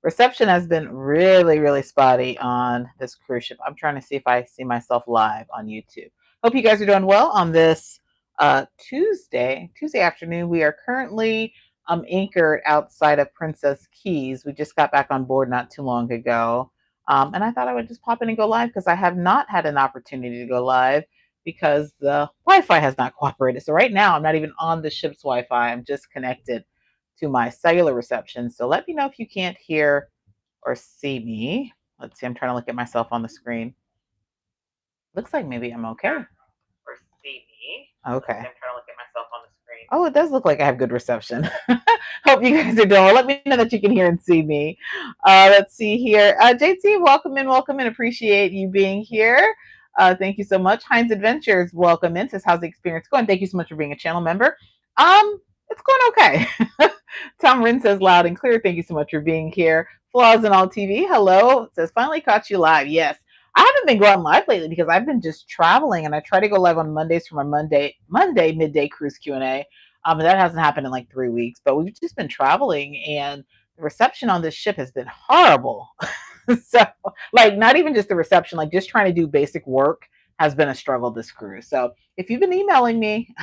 Reception has been really, really spotty on this cruise ship. I'm trying to see if I see myself live on YouTube. Hope you guys are doing well on this Tuesday afternoon. We are currently anchored outside of Princess Keys. We just got back on board not too long ago. And I thought I would just pop in and go live because I have not had an opportunity to go live because the Wi-Fi has not cooperated. So right now I'm not even on the ship's Wi-Fi. I'm just connected to my cellular reception. So let me know if you can't hear or see me. Let's see, I'm trying to look at myself on the screen. Looks like maybe I'm okay. Or see me. Okay. I'm trying to look at myself on the screen. Oh, it does look like I have good reception. Hope you guys are doing well. Let me know that you can hear and see me. Let's see here. JT, welcome in, welcome in. Appreciate you being here. Thank you so much. Heinz Adventures, welcome in. Says, how's the experience going? Thank you so much for being a channel member. It's going okay. Tom Rin says, loud and clear. Thank you so much for being here. Flaws in All TV, hello. It says, finally caught you live. Yes. I haven't been going live lately because I've been just traveling, and I try to go live on Mondays for my Monday midday cruise Q&A. That hasn't happened in like 3 weeks, but we've just been traveling, and the reception on this ship has been horrible. So, like, not even just the reception, like just trying to do basic work has been a struggle this cruise. So if you've been emailing me,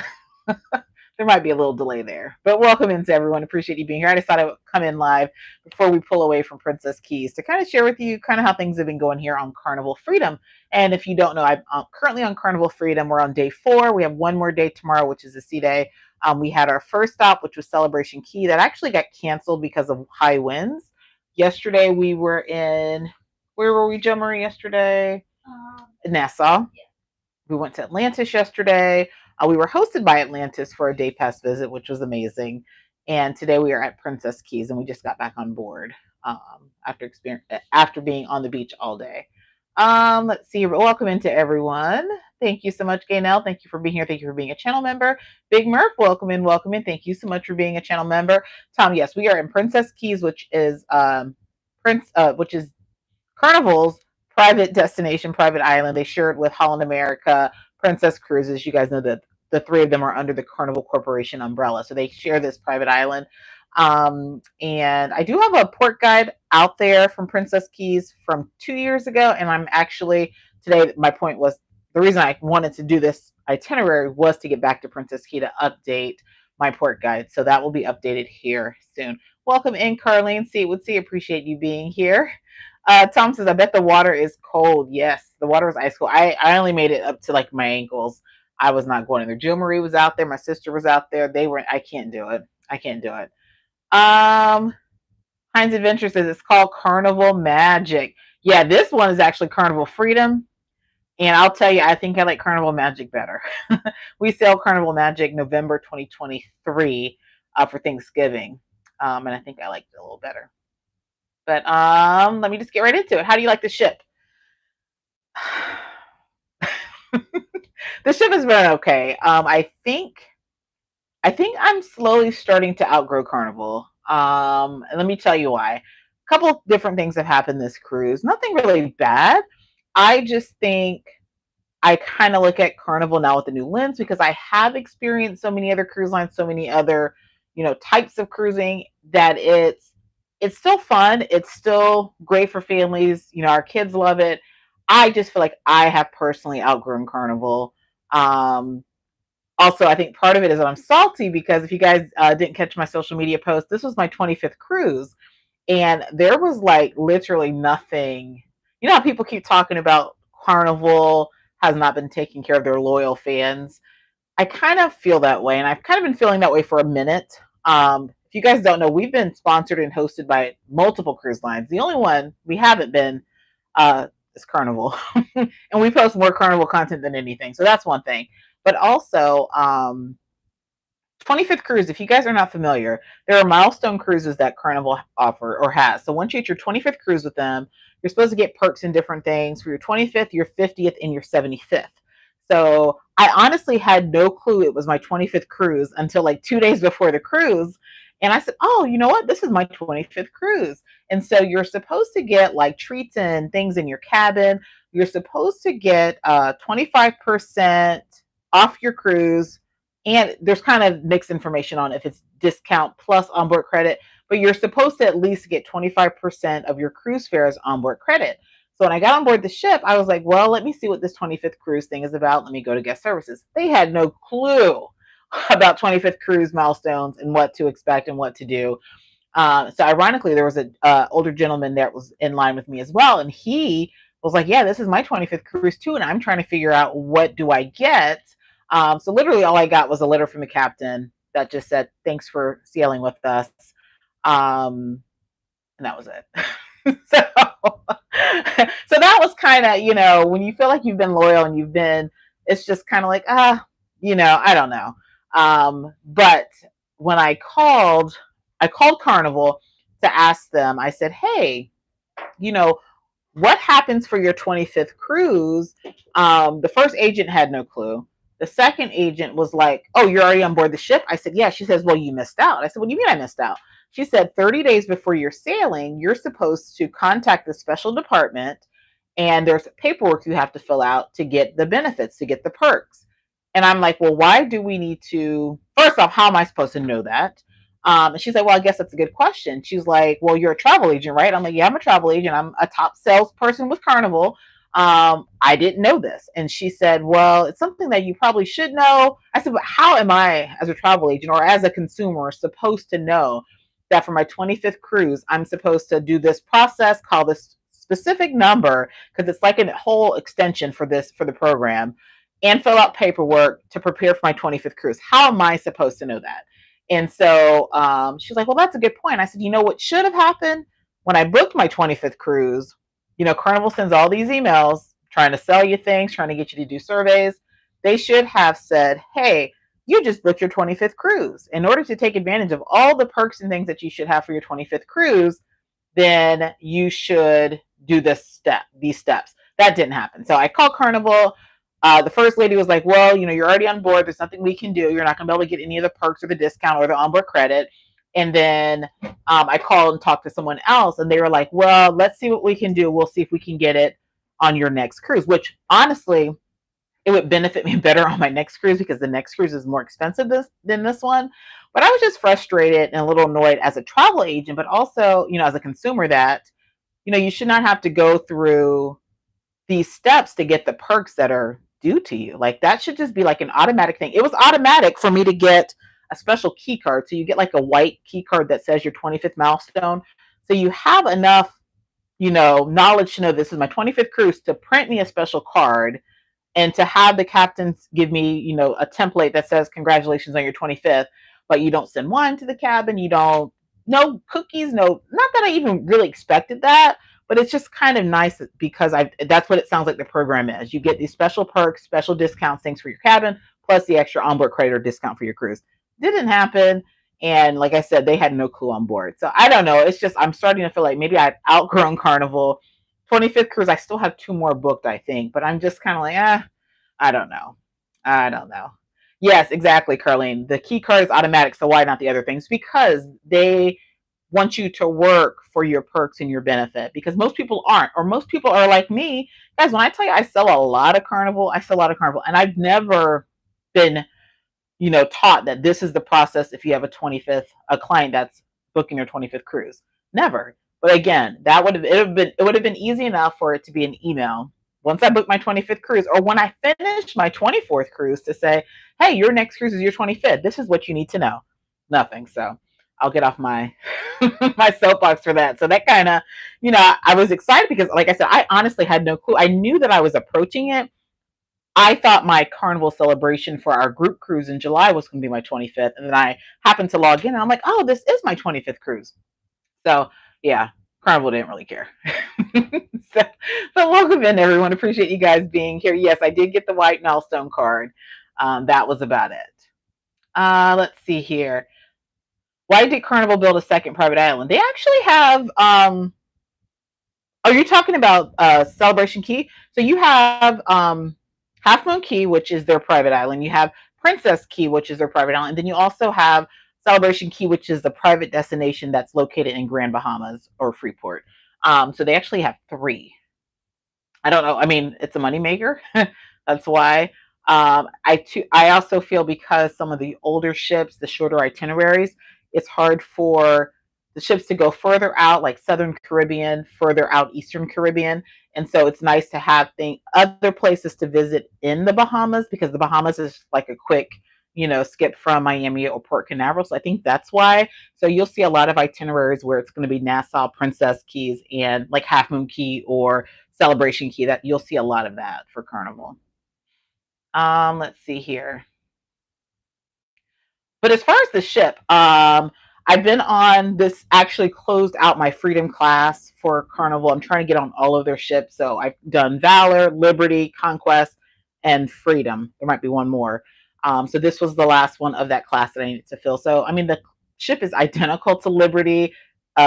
there might be a little delay there, but welcome into everyone. Appreciate you being here. I just thought I would come in live before we pull away from Princess Keys to kind of share with you kind of how things have been going here on Carnival Freedom. And if you don't know, I'm currently on Carnival Freedom. We're on day 4. We have one more day tomorrow, which is a sea day. We had our first stop, which was Celebration Key. That actually got canceled because of high winds. Yesterday we were in, where were we, Jo Marie, yesterday? Nassau. Yeah. We went to Atlantis yesterday. We were hosted by Atlantis for a day pass visit, which was amazing. And today we are at Princess Keys, and we just got back on board after being on the beach all day. Let's see. Welcome into everyone. Thank you so much, Gaynell. Thank you for being here. Thank you for being a channel member. Big Murph, welcome in, welcome in. Thank you so much for being a channel member. Tom, yes, we are in Princess Keys, which is Carnival's private destination, private island. They share it with Holland America, Princess Cruises. You guys know that the 3 of them are under the Carnival Corporation umbrella, so they share this private island. And I do have a port guide out there from Princess Keys from 2 years ago, and I'm actually today. My point was the reason I wanted to do this itinerary was to get back to Princess Key to update my port guide, so that will be updated here soon. Welcome in, Carlene. See, would see appreciate you being here. Tom says, I bet the water is cold. Yes, the water was ice cold. I only made it up to like my ankles. I was not going in there. Jill Marie was out there. My sister was out there. I can't do it. I can't do it. Heinz Adventure says it's called Carnival Magic. Yeah, this one is actually Carnival Freedom. And I'll tell you, I think I like Carnival Magic better. We sail Carnival Magic November 2023 for Thanksgiving. And I think I liked it a little better. But let me just get right into it. How do you like the ship? The ship has been okay. I think I'm slowly starting to outgrow Carnival. And let me tell you why. A couple different things have happened this cruise. Nothing really bad. I just think I kind of look at Carnival now with a new lens because I have experienced so many other cruise lines, so many other, types of cruising that it's still fun. It's still great for families. Our kids love it. I just feel like I have personally outgrown Carnival. Also, I think part of it is that I'm salty because if you guys didn't catch my social media post, this was my 25th cruise. And there was like literally nothing. You know how people keep talking about Carnival has not been taking care of their loyal fans? I kind of feel that way. And I've kind of been feeling that way for a minute. If you guys don't know, we've been sponsored and hosted by multiple cruise lines. The only one we haven't been is Carnival. And we post more Carnival content than anything. So that's one thing. But also, 25th cruise, if you guys are not familiar, there are milestone cruises that Carnival offer or has. So once you hit your 25th cruise with them, you're supposed to get perks and different things for your 25th, your 50th, and your 75th. So I honestly had no clue it was my 25th cruise until like 2 days before the cruise. And I said, oh, you know what? This is my 25th cruise. And so you're supposed to get like treats and things in your cabin. You're supposed to get 25% off your cruise. And there's kind of mixed information on if it's discount plus onboard credit. but you're supposed to at least get 25% of your cruise fares onboard credit. So when I got on board the ship, I was like, well, let me see what this 25th cruise thing is about. Let me go to guest services. They had no clue about 25th cruise milestones and what to expect and what to do. So ironically, there was an older gentleman that was in line with me as well, and he was like, "Yeah, this is my 25th cruise too," and I'm trying to figure out what do I get. So literally, all I got was a letter from the captain that just said, "Thanks for sailing with us," and that was it. so, so that was kind of, when you feel like you've been loyal and it's just kind of like, I don't know. But when I called Carnival to ask them. I said, "Hey, you know, what happens for your 25th cruise?" The first agent had no clue. The second agent was like, "Oh, you're already on board the ship?" I said, "Yeah." She says, "Well, you missed out." I said, "What do you mean I missed out?" She said, 30 days before you're sailing, you're supposed to contact the special department, and there's paperwork you have to fill out to get the benefits, to get the perks. And I'm like, "Well, why do we need to? First off, how am I supposed to know that?" And she's like, "Well, I guess that's a good question." She's like, "Well, you're a travel agent, right?" I'm like, "Yeah, I'm a travel agent. I'm a top salesperson with Carnival. I didn't know this." And she said, "Well, it's something that you probably should know." I said, "But how am I, as a travel agent or as a consumer, supposed to know that for my 25th cruise, I'm supposed to do this process, call this specific number, because it's like a whole extension for the program, and fill out paperwork to prepare for my 25th cruise? How am I supposed to know that?" And so she's like, "Well, that's a good point." I said, "You know what should have happened when I booked my 25th cruise? Carnival sends all these emails trying to sell you things, trying to get you to do surveys. They should have said, 'Hey, you just booked your 25th cruise. In order to take advantage of all the perks and things that you should have for your 25th cruise, then you should do these steps.'" That didn't happen. So I called Carnival. The first lady was like, "Well, you're already on board. There's nothing we can do. You're not going to be able to get any of the perks or the discount or the onboard credit." And then I called and talked to someone else, and they were like, "Well, let's see what we can do. We'll see if we can get it on your next cruise," which honestly, it would benefit me better on my next cruise because the next cruise is more expensive than this one. But I was just frustrated and a little annoyed as a travel agent, but also, as a consumer, that, you should not have to go through these steps to get the perks that are due to you. Like, that should just be like an automatic thing. It was automatic for me to get a special key card. So you get like a white key card that says your 25th milestone. So you have enough, knowledge to know this is my 25th cruise to print me a special card, and to have the captains give me, a template that says congratulations on your 25th, but you don't send wine to the cabin. You don't, no cookies, no, not that I even really expected that, but it's just kind of nice because that's what it sounds like the program is. You get these special perks, special discounts, things for your cabin, plus the extra onboard credit or discount for your cruise. Didn't happen. And like I said, they had no clue on board. So I don't know. It's just, I'm starting to feel like maybe I've outgrown Carnival. 25th cruise, I still have 2 more booked, I think, but I'm just kind of like, I don't know. I don't know. Yes, exactly, Carlene. The key card is automatic, so why not the other things? Because they want you to work for your perks and your benefit, because most people aren't, or most people are like me. Guys, when I tell you I sell a lot of Carnival, and I've never been, taught that this is the process if you have a client that's booking your 25th cruise. Never. But again, it would have been easy enough for it to be an email once I booked my 25th cruise, or when I finished my 24th cruise, to say, "Hey, your next cruise is your 25th. This is what you need to know." Nothing. So I'll get off my my soapbox for that. So that kind of, I was excited because, like I said, I honestly had no clue. I knew that I was approaching it. I thought my Carnival celebration for our group cruise in July was going to be my 25th. And then I happened to log in and I'm like, "Oh, this is my 25th cruise." So yeah, Carnival didn't really care. so, so welcome in, everyone. Appreciate you guys being here. Yes, I did get the white Milestone card. That was about it. Let's see here. Why did Carnival build a second private island? They actually have are you talking about Celebration Key? So you have Half Moon Key, which is their private island. You have Princess Key, which is their private island. And then you also have Celebration Key, which is the private destination that's located in Grand Bahamas or Freeport. So they actually have 3. I don't know. I mean, it's a moneymaker. That's why. I also feel because some of the older ships, the shorter itineraries, it's hard for the ships to go further out, like Southern Caribbean, further out Eastern Caribbean. And so it's nice to have other places to visit in the Bahamas, because the Bahamas is like a quick, skip from Miami or Port Canaveral. So I think that's why. So you'll see a lot of itineraries where it's going to be Nassau, Princess Keys, and like Half Moon Key or Celebration Key. That you'll see a lot of that for Carnival. Let's see here. But as far as the ship, I've been on this, actually closed out my Freedom class for Carnival. I'm trying to get on all of their ships. So I've done Valor, Liberty, Conquest, and Freedom. There might be one more. So this was the last one of that class that I needed to fill. So, I mean, the ship is identical to Liberty,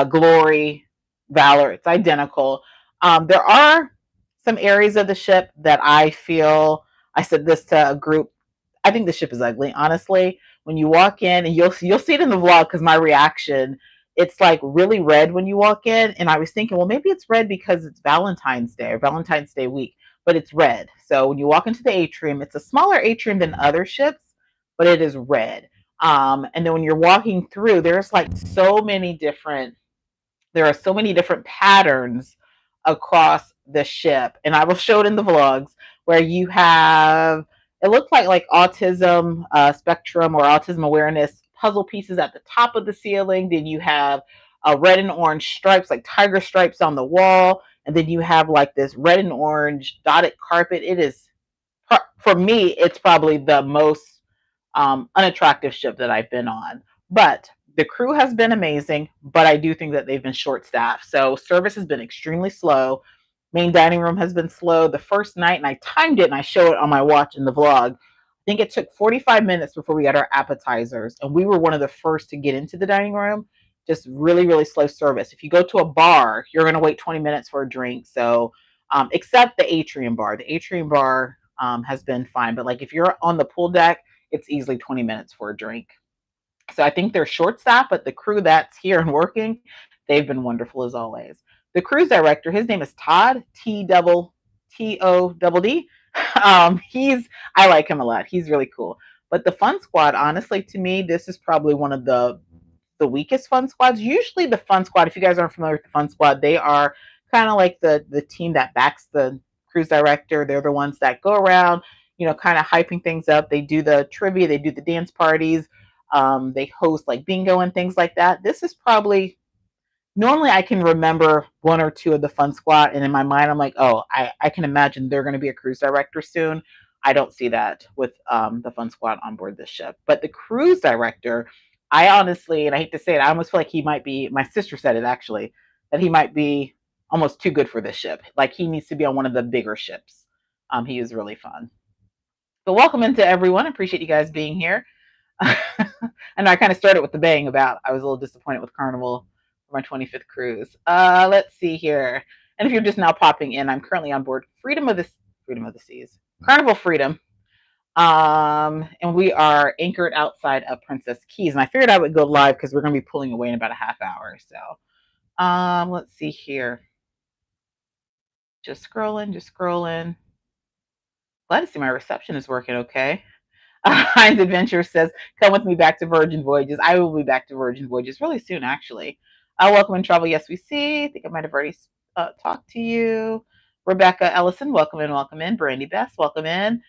Glory, Valor. It's identical. There are some areas of the ship that I feel, I said this to a group, I think the ship is ugly, honestly. When you walk in, and you'll see it in the vlog, because my reaction, it's like really red when you walk in, and I was thinking, well, maybe it's red because it's Valentine's Day or Valentine's Day week, but it's red. So when you walk into the atrium, it's a smaller atrium than other ships, but it is red. And then when you're walking through, there are so many different patterns across the ship, and I will show it in the vlogs, where you have, it looked like autism spectrum or autism awareness puzzle pieces at the top of the ceiling. Then you have red and orange stripes, like tiger stripes on the wall, and then you have like this red and orange dotted carpet. It is, for me, it's probably the most unattractive ship that I've been on. But the crew has been amazing, but I do think that they've been short staffed. So service has been extremely slow. Main dining room has been slow. The first night, and I timed it and I show it on my watch in the vlog, I think it took 45 minutes before we got our appetizers. And we were one of the first to get into the dining room. Just really, really slow service. If you go to a bar, you're going to wait 20 minutes for a drink. So, except the atrium bar. The atrium bar has been fine. But like if you're on the pool deck, it's easily 20 minutes for a drink. So I think they're short staffed, but the crew that's here and working, they've been wonderful as always. The cruise director, his name is Todd, Todd. I like him a lot. He's really cool. But the Fun Squad, honestly, to me, this is probably one of the weakest Fun Squads. Usually the Fun Squad, if you guys aren't familiar with the Fun Squad, they are kind of like the team that backs the cruise director. They're the ones that go around, kind of hyping things up. They do the trivia, they do the dance parties, they host like bingo and things like that. This is probably, normally I can remember one or two of the Fun Squad, and in my mind I'm like, oh, I can imagine they're going to be a cruise director soon. I don't see that with the Fun Squad on board this ship. But the cruise director, I honestly, and I hate to say it, I almost feel like he might be, my sister said it actually, that he might be almost too good for this ship. Like he needs to be on one of the bigger ships. He is really fun. So welcome into everyone. I appreciate you guys being here. And I kind of started with the bang about, I was a little disappointed with Carnival for my 25th cruise. Let's see here. And if you're just now popping in, I'm currently on board Freedom of the Seas, Carnival Freedom. And we are anchored outside of Princess Keys. And I figured I would go live because we're going to be pulling away in about a half hour. So, let's see here. Just scrolling. Glad to see my reception is working okay. Heinz Adventure says, come with me back to Virgin Voyages. I will be back to Virgin Voyages really soon, actually. Welcome in Travel. Yes, we see. I think I might have already talked to you. Rebecca Ellison, welcome in. Brandy Best, welcome in.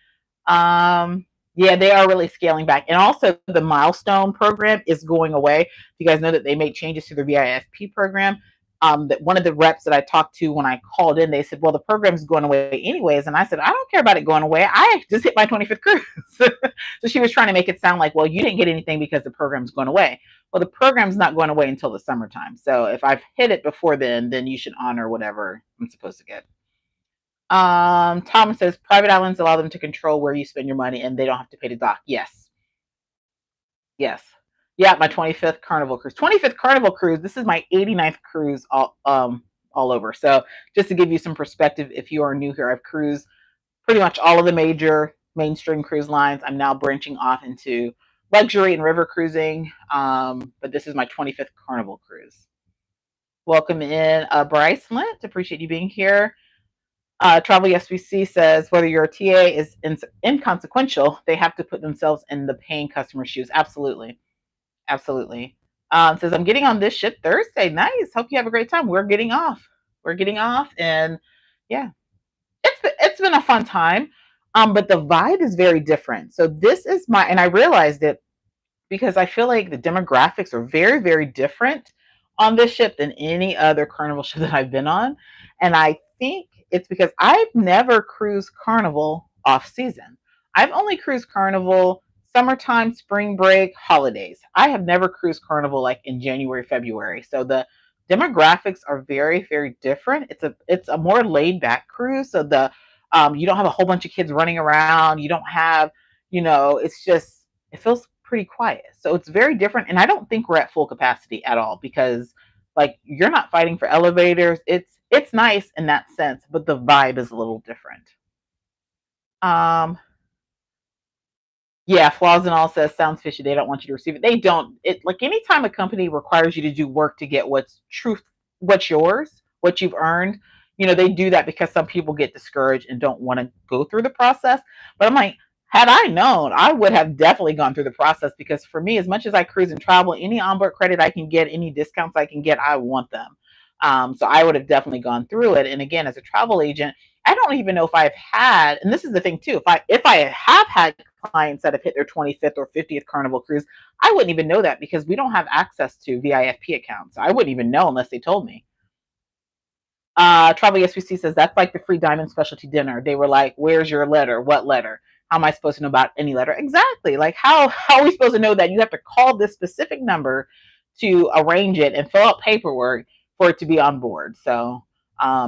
Yeah, they are really scaling back. And also the Milestone program is going away. You guys know that they made changes to the VIFP program. That one of the reps that I talked to when I called in, they said, well, the program is going away anyways. And I said, I don't care about it going away. I just hit my 25th cruise. So she was trying to make it sound like, well, you didn't get anything because the program's going away. Well, the program's not going away until the summertime. So if I've hit it before then you should honor whatever I'm supposed to get. Thomas says, private islands allow them to control where you spend your money and they don't have to pay to dock. Yes. Yeah, my 25th Carnival cruise. 25th Carnival cruise. This is my 89th cruise all over. So just to give you some perspective, if you are new here, I've cruised pretty much all of the major mainstream cruise lines. I'm now branching off into luxury and river cruising. But this is my 25th Carnival cruise. Welcome in, Bryce Lint. Appreciate you being here. Travel SVC says, whether your TA is inconsequential, they have to put themselves in the paying customer shoes. Absolutely. Says I'm getting on this ship Thursday. Nice. Hope you have a great time. We're getting off. We're getting off, and yeah, it's been a fun time. But the vibe is very different. So this is my, and I realized it because I feel like the demographics are very, very different on this ship than any other Carnival ship that I've been on. And I think it's because I've never cruised Carnival off season. I've only cruised Carnival summertime, spring break, holidays. I have never cruised Carnival like in January, February. So the demographics are very, very different. It's a more laid back cruise. So the you don't have a whole bunch of kids running around. You don't have, it's just, it feels pretty quiet. So it's very different. And I don't think we're at full capacity at all because like you're not fighting for elevators. It's nice in that sense, but the vibe is a little different. Um yeah, flaws and all says sounds fishy. They don't want you to receive it. They don't. It like anytime a company requires you to do work to get what's truth, what's yours, what you've earned, they do that because some people get discouraged and don't want to go through the process. But I'm like, had I known, I would have definitely gone through the process because for me, as much as I cruise and travel, any onboard credit I can get, any discounts I can get, I want them. So I would have definitely gone through it. And again, as a travel agent, I don't even know if I've had, and this is the thing too, if I have had clients that have hit their 25th or 50th Carnival cruise, I wouldn't even know that because we don't have access to VIFP accounts. I wouldn't even know unless they told me. Travel SPC says that's like the free diamond specialty dinner. They were like, "Where's your letter? What letter? How am I supposed to know about any letter?" Exactly. Like how are we supposed to know that? You have to call this specific number to arrange it and fill out paperwork for it to be on board. So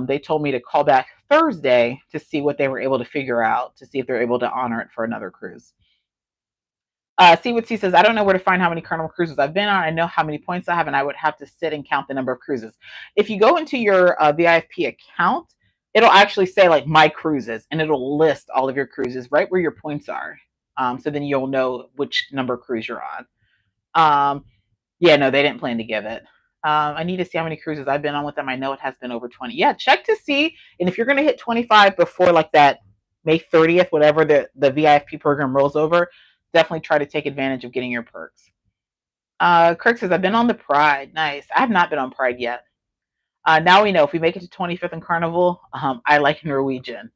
they told me to call back Thursday to see what they were able to figure out to see if they're able to honor it for another cruise. See what C says. I don't know where to find how many Carnival cruises I've been on. I know how many points I have, and I would have to sit and count the number of cruises. If you go into your VIFP account, it'll actually say like my cruises, and it'll list all of your cruises right where your points are. So then you'll know which number cruise you're on. Yeah, no, they didn't plan to give it. I need to see how many cruises I've been on with them. I know it has been over 20. Yeah, check to see. And if you're going to hit 25 before like that May 30th, whatever the VIFP program rolls over, definitely try to take advantage of getting your perks. Kirk says, I've been on the Pride. Nice. I have not been on Pride yet. Now we know if we make it to 25th and Carnival, I like Norwegian.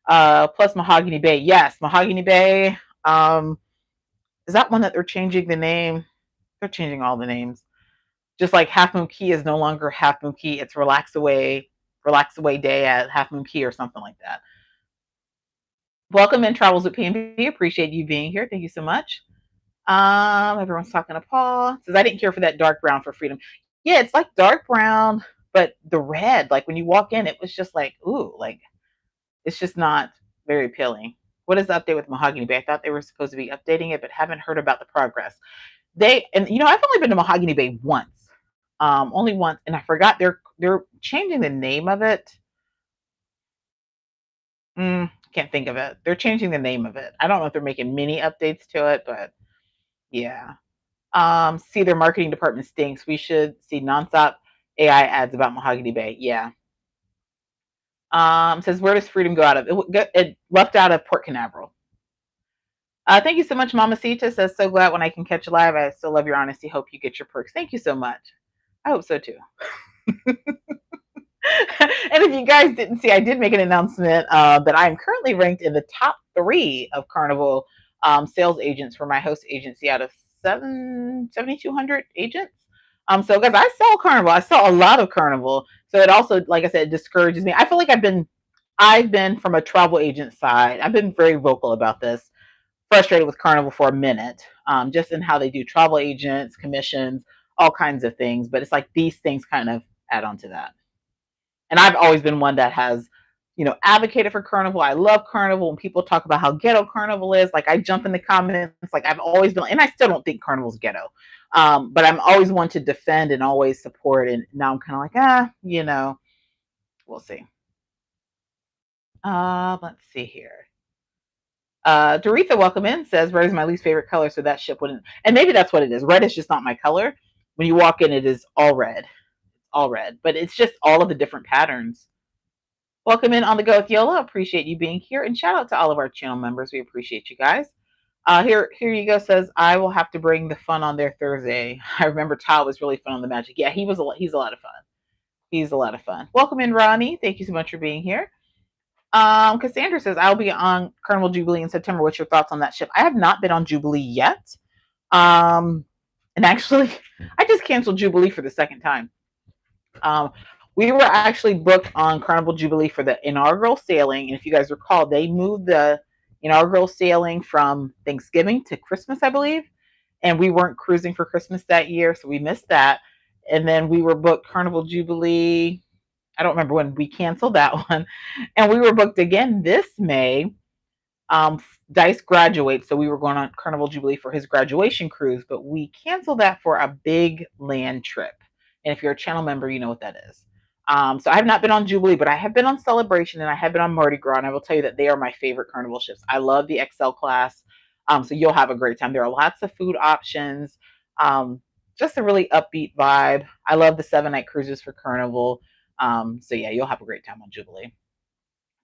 Plus Mahogany Bay. Yes, Mahogany Bay. Is that one that they're changing the name? They're changing all the names. Just like Half Moon Key is no longer Half Moon Key. It's Relax Away Day at Half Moon Key or something like that. Welcome in Travels with PNB. Appreciate you being here. Thank you so much. Everyone's talking to Paul. Says I didn't care for that dark brown for Freedom. Yeah, it's like dark brown, but the red, like when you walk in, it was just like, ooh, like it's just not very appealing. What is the update with Mahogany Bay? I thought they were supposed to be updating it, but haven't heard about the progress. I've only been to Mahogany Bay once, only once, and I forgot they're changing the name of it. Can't think of it. They're changing the name of it. I don't know if they're making mini updates to it, but yeah. See, their marketing department stinks. We should see nonstop AI ads about Mahogany Bay. Yeah. Says where does Freedom go out of? It left out of Port Canaveral. Thank you so much, Mamacita. Says so glad when I can catch you live. I still love your honesty. Hope you get your perks. Thank you so much. I hope so too. And if you guys didn't see, I did make an announcement that I am currently ranked in the top 3 of Carnival sales agents for my host agency out of 7,200 agents. So guys, I sell Carnival. I sell a lot of Carnival. So it also, like I said, discourages me. I feel like I've been from a travel agent side. I've been very vocal about this. Frustrated with Carnival for a minute, just in how they do travel agents, commissions, all kinds of things. But it's like these things kind of add on to that. And I've always been one that has, advocated for Carnival. I love Carnival. When people talk about how ghetto Carnival is, like I jump in the comments. Like I've always been, and I still don't think Carnival's ghetto, but I'm always one to defend and always support. And now I'm kind of like, we'll see. Let's see here. Doretha, welcome in, says red is my least favorite color, so that ship wouldn't. And maybe that's what it is. Red is just not my color. When you walk in, it is all red. All red, but it's just all of the different patterns. Welcome in on the go with Yola. Appreciate you being here, and shout out to all of our channel members. We appreciate you guys. Here you go. Says I will have to bring the fun on there Thursday. I remember Todd was really fun on the magic. Yeah, he's a lot of fun. He's a lot of fun. Welcome in, Ronnie. Thank you so much for being here. Cassandra says I'll be on Carnival Jubilee in September. What's your thoughts on that ship? I have not been on Jubilee yet. And actually, I just canceled Jubilee for the second time. We were actually booked on Carnival Jubilee for the inaugural sailing. And if you guys recall, they moved the inaugural sailing from Thanksgiving to Christmas, I believe. And we weren't cruising for Christmas that year, so we missed that. And then we were booked Carnival Jubilee. I don't remember when we canceled that one. And we were booked again this May. Dice graduates, so we were going on Carnival Jubilee for his graduation cruise, but we canceled that for a big land trip. And if you're a channel member, you know what that is. So I have not been on Jubilee, but I have been on Celebration and I have been on Mardi Gras, and I will tell you that they are my favorite Carnival ships. I love the XL class, so you'll have a great time. There are lots of food options, just a really upbeat vibe. I love the 7-night cruises for Carnival. So yeah, you'll have a great time on Jubilee.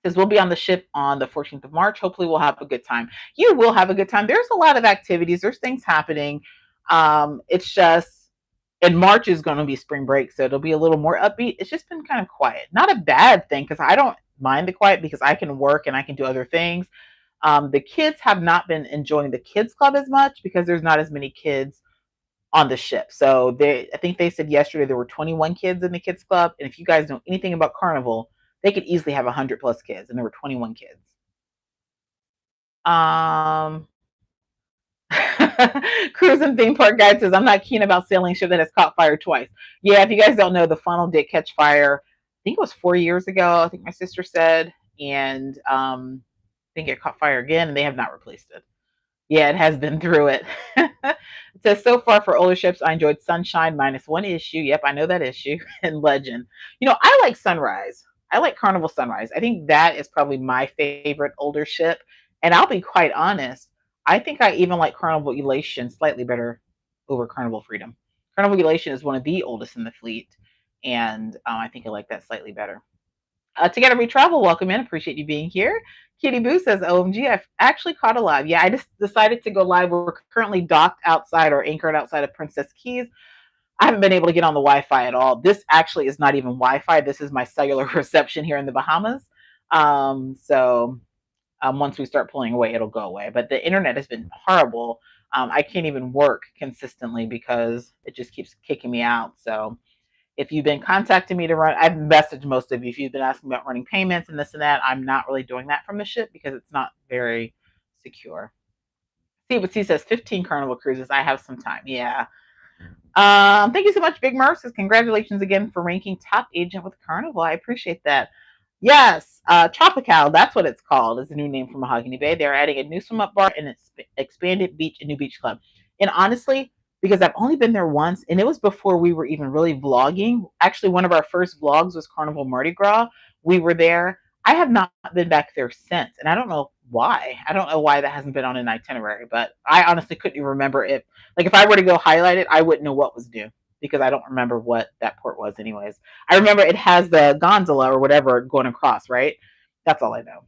Because we'll be on the ship on the 14th of March. Hopefully we'll have a good time. You will have a good time. There's a lot of activities. There's things happening. It's just, and March is going to be spring break, so it'll be a little more upbeat. It's just been kind of quiet. Not a bad thing, because I don't mind the quiet because I can work and I can do other things. The kids have not been enjoying the kids club as much because there's not as many kids on the ship. So I think they said yesterday there were 21 kids in the kids club. And if you guys know anything about Carnival, they could easily have 100 plus kids, and there were 21 kids. Cruise and theme park guide says I'm not keen about sailing ship that has caught fire twice. Yeah, if you guys don't know, the funnel did catch fire. I think it was 4 years ago. I think my sister said, and I think it caught fire again, and they have not replaced it. Yeah, it has been through it. It says, so far for older ships, I enjoyed Sunshine minus one issue. Yep, I know that issue. And Legend. You know, I like Sunrise. I like Carnival Sunrise. I think that is probably my favorite older ship. And I'll be quite honest, I think I even like Carnival Elation slightly better over Carnival Freedom. Carnival Elation is one of the oldest in the fleet. And I think I like that slightly better. Together We Travel, welcome in. Appreciate you being here. Kitty Boo says, OMG, I've actually caught a live. Yeah, I just decided to go live. We're currently docked outside or anchored outside of Princess Keys. I haven't been able to get on the Wi-Fi at all. This actually is not even Wi-Fi. This is my cellular reception here in the Bahamas. Once we start pulling away, it'll go away. But the internet has been horrible. I can't even work consistently because it just keeps kicking me out. So if you've been contacting me to run, I've messaged most of you. If you've been asking about running payments and this and that, I'm not really doing that from the ship because it's not very secure. See what C says, 15 Carnival cruises. I have some time. Yeah. Thank you so much, Big Merc. Congratulations again for ranking top agent with Carnival. I appreciate that. Yes, Tropical, that's what it's called, is the new name for Mahogany Bay. They're adding a new swim up bar and it's expanded beach, a new beach club. And honestly, because I've only been there once, and it was before we were even really vlogging. Actually, one of our first vlogs was Carnival Mardi Gras. We were there. I have not been back there since, and I don't know why. I don't know why that hasn't been on an itinerary, but I honestly couldn't even remember if I were to go highlight it, I wouldn't know what was new because I don't remember what that port was anyways. I remember it has the gondola or whatever going across, right? That's all I know.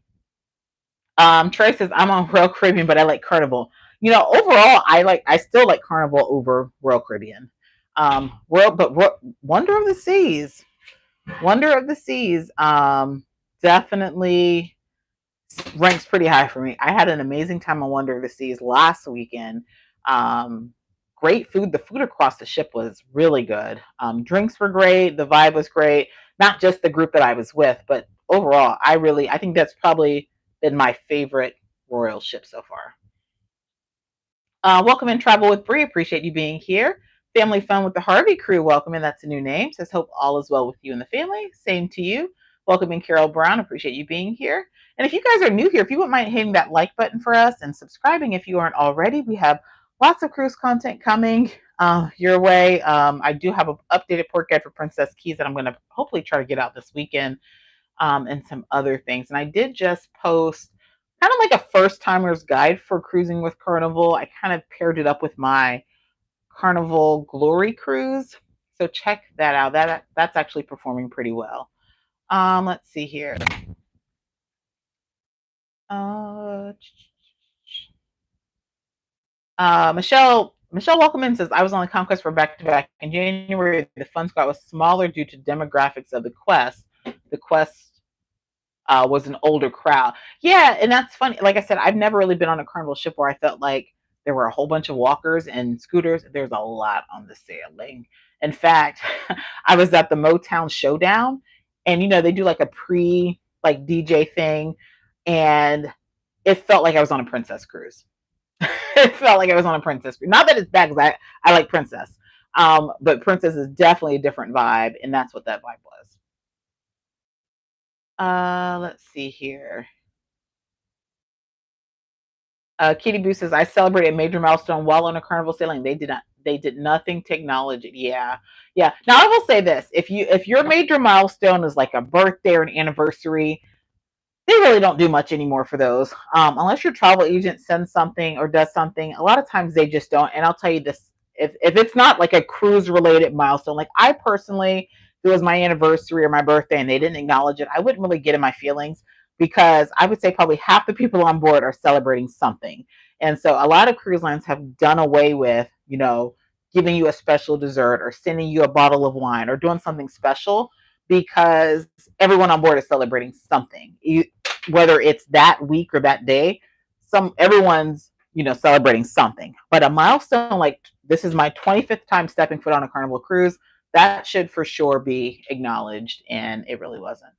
Trey says, I'm on Royal Caribbean, but I like Carnival. You know, overall, I still like Carnival over Royal Caribbean. Wonder of the Seas. Wonder of the Seas definitely ranks pretty high for me. I had an amazing time on Wonder of the Seas last weekend. Great food. The food across the ship was really good. Drinks were great. The vibe was great. Not just the group that I was with, but overall, I think that's probably been my favorite Royal ship so far. Welcome in, Travel with Bree. Appreciate you being here. Family Fun with the Harvey crew. Welcome in. That's a new name. Says, hope all is well with you and the family. Same to you. Welcome in, Carol Brown. Appreciate you being here. And if you guys are new here, if you wouldn't mind hitting that like button for us and subscribing if you aren't already, we have lots of cruise content coming your way. I do have an updated port guide for Princess Keys that I'm going to hopefully try to get out this weekend, and some other things. And I did just post kind of like a first timer's guide for cruising with Carnival. I kind of paired it up with my Carnival Glory cruise. So check that out. That's actually performing pretty well. Let's see here. Michelle Welcome says, I was on the conquest for back to back in January. The fun squad was smaller due to demographics of the quest. The quest was an older crowd. Yeah, and that's funny. Like I said, I've never really been on a carnival ship where I felt like there were a whole bunch of walkers and scooters. There's a lot on the sailing. In fact, I was at the Motown Showdown, and they do like a pre like DJ thing, and it felt like I was on a princess cruise. It felt like I was on a princess cruise. Not that it's bad, because I like princess, but princess is definitely a different vibe, and that's what that vibe was. Let's see here. Kitty Boo says, I celebrated a major milestone while on a carnival sailing. They did not. They did nothing to acknowledge it. Yeah, yeah. Now I will say this: if your major milestone is like a birthday or an anniversary, they really don't do much anymore for those, unless your travel agent sends something or does something. A lot of times they just don't. And I'll tell you this: if it's not like a cruise related milestone, like I personally, if it was my anniversary or my birthday and they didn't acknowledge it, I wouldn't really get in my feelings, because I would say probably half the people on board are celebrating something. And so a lot of cruise lines have done away with, giving you a special dessert or sending you a bottle of wine or doing something special, because everyone on board is celebrating something. Whether it's that week or that day, everyone's celebrating something. But a milestone like, this is my 25th time stepping foot on a carnival cruise, that should for sure be acknowledged, and it really wasn't.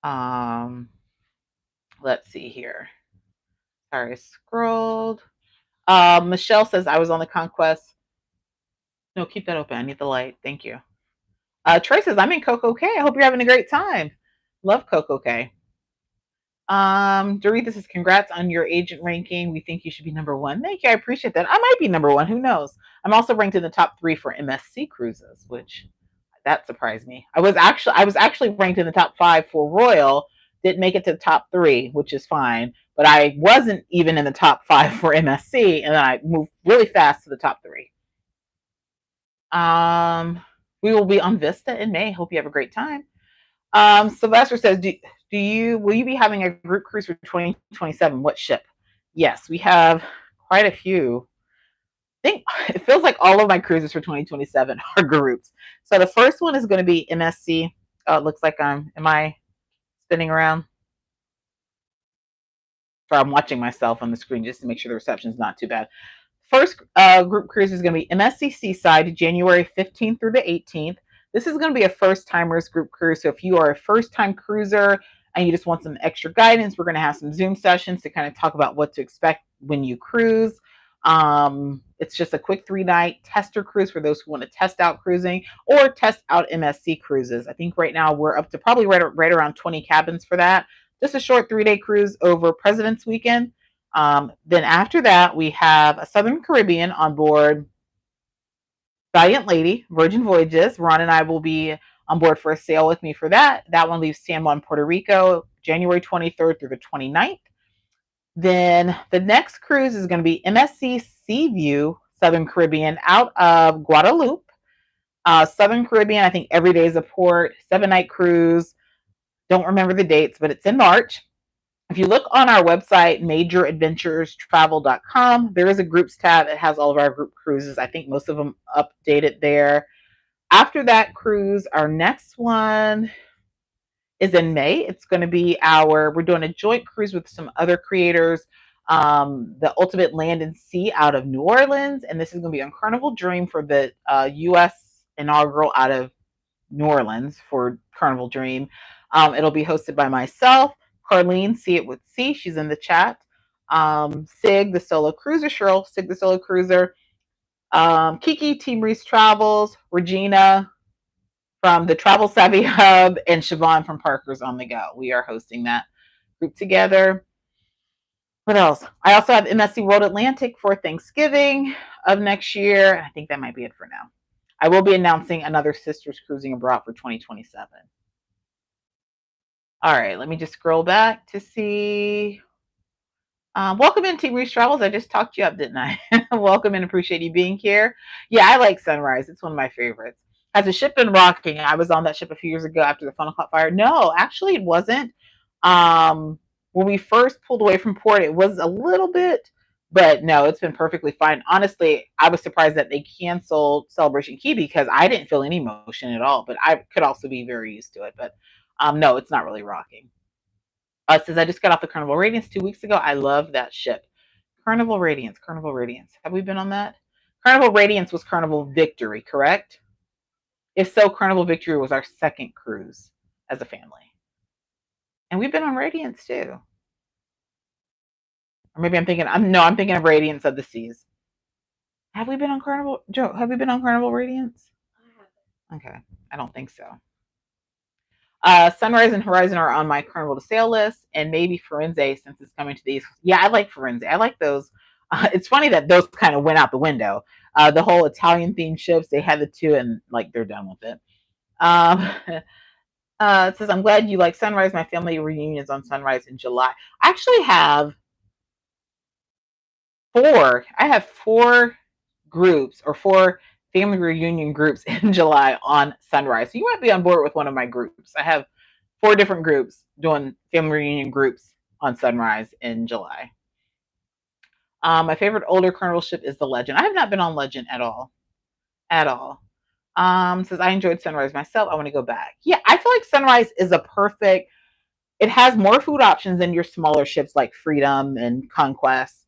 um let's see here. Sorry, I scrolled. Michelle says, I was on the conquest. No, keep that open, I need the light, thank you. Trey says, I'm in Coco Cay, I hope you're having a great time. Love Coco Cay. Doretha says, congrats on your agent ranking. We think you should be number one. Thank you. I appreciate that. I might be number one. Who knows? I'm also ranked in the top 3 for MSC cruises, which that surprised me. I was actually ranked in the top 5 for Royal. Didn't make it to the top 3, which is fine. But I wasn't even in the top 5 for MSC, and then I moved really fast to the top 3. We will be on Vista in May. Hope you have a great time. Sylvester says, will you be having a group cruise for 2027? What ship? Yes, we have quite a few. I think it feels like all of my cruises for 2027 are groups. So the first one is going to be MSC. Oh, it looks like am I spinning around? Sorry, I'm watching myself on the screen just to make sure the reception is not too bad. First group cruise is going to be MSC Seaside, January 15th through the 18th. This is going to be a first timers group cruise. So if you are a first time cruiser and you just want some extra guidance, we're going to have some Zoom sessions to kind of talk about what to expect when you cruise. It's just a quick 3-night tester cruise for those who want to test out cruising or test out MSC cruises. I think right now we're up to probably right around 20 cabins for that. Just a short 3-day cruise over President's Weekend. Then after that, we have a Southern Caribbean on board Valiant Lady, Virgin Voyages. Ron and I will be on board for a sail with me for that. That one leaves San Juan, Puerto Rico, January 23rd through the 29th. Then the next cruise is going to be MSC Seaview, Southern Caribbean, out of Guadeloupe. Southern Caribbean, I think every day is a port, 7-night cruise. Don't remember the dates, but it's in March. If you look on our website, majoradventurestravel.com, there is a groups tab. It has all of our group cruises. I think most of them updated there. After that cruise, our next one is in May. It's going to be we're doing a joint cruise with some other creators, the Ultimate Land and Sea out of New Orleans. And this is going to be on Carnival Dream for the U.S. inaugural out of New Orleans for Carnival Dream. It'll be hosted by myself, Carlene, See It With C. She's in the chat. Sig, the solo cruiser. Cheryl, Sig, the solo cruiser. Kiki, Team Reese Travels. Regina from the Travel Savvy Hub. And Siobhan from Parker's on the Go. We are hosting that group together. What else? I also have MSC World Atlantic for Thanksgiving of next year. I think that might be it for now. I will be announcing another Sisters Cruising Abroad for 2027. All right, let me just scroll back to see. Welcome in, Team Reese Travels. I just talked you up, didn't I? Welcome and appreciate you being here. Yeah, I like Sunrise. It's one of my favorites. Has the ship been rocking? I was on that ship a few years ago after the funnel caught fire. No, actually, it wasn't. When we first pulled away from port, it was a little bit But no, it's been perfectly fine. Honestly, I was surprised that they canceled Celebration Key because I didn't feel any motion at all. But I could also be very used to it. But no, it's not really rocking. Says I just got off the Carnival Radiance 2 weeks ago. I love that ship. Carnival Radiance, Carnival Radiance. Have we been on that? Carnival Radiance was Carnival Victory, correct? If so, Carnival Victory was our second cruise as a family. And we've been on Radiance too. Or maybe I'm thinking of Radiance of the Seas. Have we been on Carnival? Joe, have we been on Carnival Radiance? Okay, I don't think so. Sunrise and Horizon are on my Carnival to Sail list, and maybe Firenze since it's coming to these. Yeah, I like Firenze. I like those. It's funny that those kind of went out the window. The whole Italian themed ships, they had the two, and like they're done with it. It says, I'm glad you like Sunrise. My family reunions on Sunrise in July. I actually have four. I have four groups or four family reunion groups in July on Sunrise. So you might be on board with one of my groups. I have four different groups doing family reunion groups on Sunrise in July. My favorite older Carnival ship is the Legend. I have not been on Legend at all. At all. Says I enjoyed Sunrise myself. I want to go back. Yeah, I feel like Sunrise is a perfect. It has more food options than your smaller ships like Freedom and Conquest.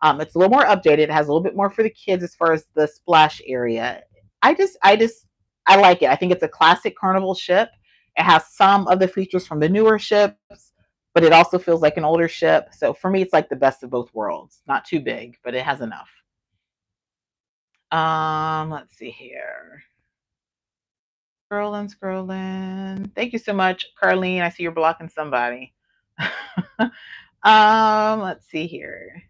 It's a little more updated. It has a little bit more for the kids as far as the splash area. I like it. I think it's a classic Carnival ship. It has some of the features from the newer ships, but it also feels like an older ship. So for me, it's like the best of both worlds. Not too big, but it has enough. Let's see here. Scrolling. Thank you so much, Carlene. I see you're blocking somebody. Let's see here.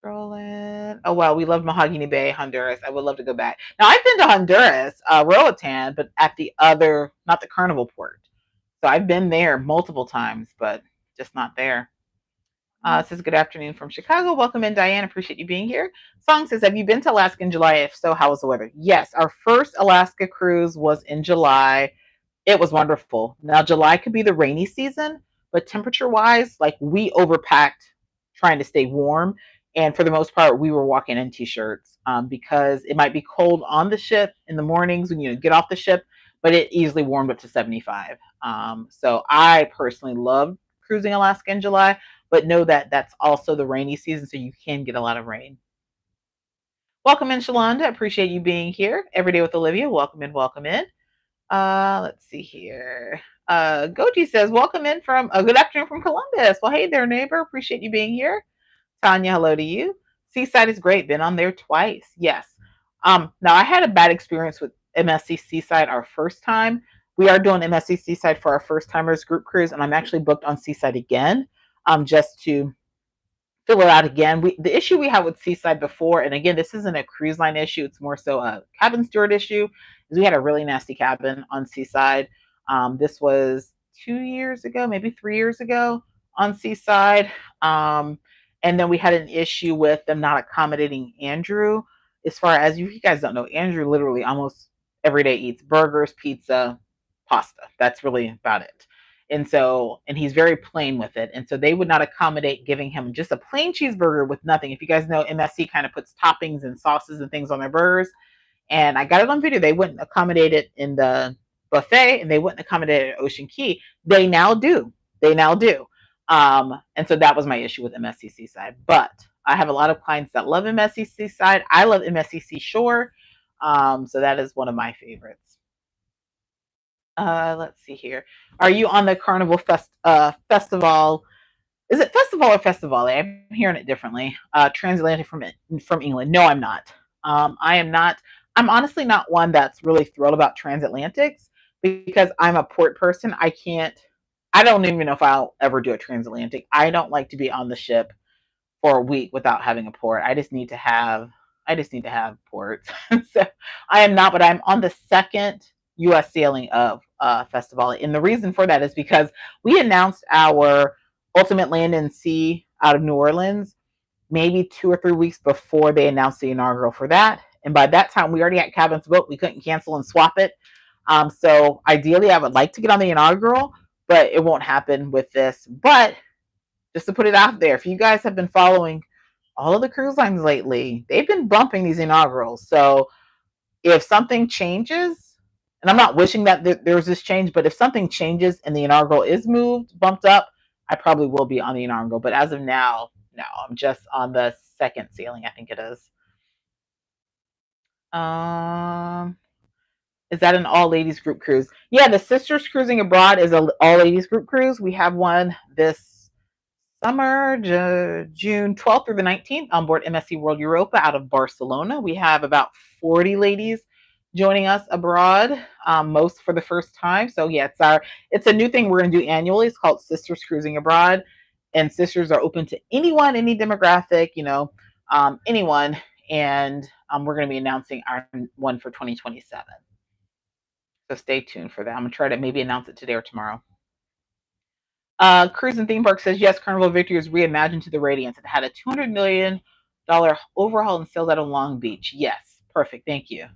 Scrolling. Oh wow, we love Mahogany Bay, Honduras. I would love to go back. Now I've been to Honduras, Roatan, but at the other, not the Carnival port. So I've been there multiple times, but just not there. It says good afternoon from Chicago. Welcome in, Diane. Appreciate you being here. Song says, have you been to Alaska in July? If so, how was the weather? Yes, our first Alaska cruise was in July. It was wonderful. Now July could be the rainy season, but temperature wise, like we overpacked trying to stay warm. And for the most part, we were walking in t-shirts because it might be cold on the ship in the mornings when you get off the ship, but it easily warmed up to 75. So I personally loved cruising Alaska in July, but know that that's also the rainy season, so you can get a lot of rain. Welcome in, Shalonda. Appreciate you being here. Every Day with Olivia. Welcome in, welcome in. Let's see here. Goji says, welcome in from a good afternoon from Columbus. Well, hey there, neighbor. Appreciate you being here. Tanya, hello to you. Seaside is great. Been on there twice. Yes. Now I had a bad experience with MSC Seaside our first time. We are doing MSC Seaside for our first timers group cruise, and I'm actually booked on Seaside again, just to fill it out again. The issue we had with Seaside before, and again, this isn't a cruise line issue, it's more so a cabin steward issue, is we had a really nasty cabin on Seaside. This was 2 years ago, maybe 3 years ago on Seaside. And then we had an issue with them not accommodating Andrew. As far as you guys don't know, Andrew literally almost every day eats burgers, pizza, pasta. That's really about it. And he's very plain with it. And so they would not accommodate giving him just a plain cheeseburger with nothing. If you guys know, MSC kind of puts toppings and sauces and things on their burgers. And I got it on video. They wouldn't accommodate it in the buffet, and they wouldn't accommodate it at Ocean Key. They now do. And so that was my issue with MSC Seaside. But I have a lot of clients that love MSC Seaside. I love MSC Seashore. So that is one of my favorites. Let's see here. Are you on the Carnival Festival? Is it Festival or Festivale? I'm hearing it differently. Transatlantic from England. No, I'm not. I am not. I'm honestly not one that's really thrilled about transatlantics because I'm a port person. I don't even know if I'll ever do a transatlantic. I don't like to be on the ship for a week without having a port. I just need to have ports. So I am not, but I'm on the second U.S. sailing of Festival. And the reason for that is because we announced our ultimate land and sea out of New Orleans maybe 2 or 3 weeks before they announced the inaugural for that. And by that time, we already had cabins booked. We couldn't cancel and swap it. So ideally, I would like to get on the inaugural, but it won't happen with this. But Just to put it out there, if you guys have been following all of the cruise lines lately, they've been bumping these inaugurals. So if something changes, and I'm not wishing that there's this change, but if something changes and the inaugural is moved, bumped up, I probably will be on the inaugural. But as of now, no, I'm just on the second sailing, I think it is. Is that an all ladies group cruise? Yeah, the Sisters Cruising Abroad is an all ladies group cruise. We have one this summer, June 12th through the 19th on board MSC World Europa out of Barcelona. We have about 40 ladies joining us abroad, most for the first time. So yeah, it's a new thing we're going to do annually. It's called Sisters Cruising Abroad, and sisters are open to anyone, any demographic, anyone. And we're going to be announcing our one for 2027. So stay tuned for that. I'm going to try to maybe announce it today or tomorrow. Cruise and Theme Park says, yes, Carnival Victory is reimagined to the radiance. It had a $200 million overhaul and sales out of Long Beach. Yes, perfect. Thank you.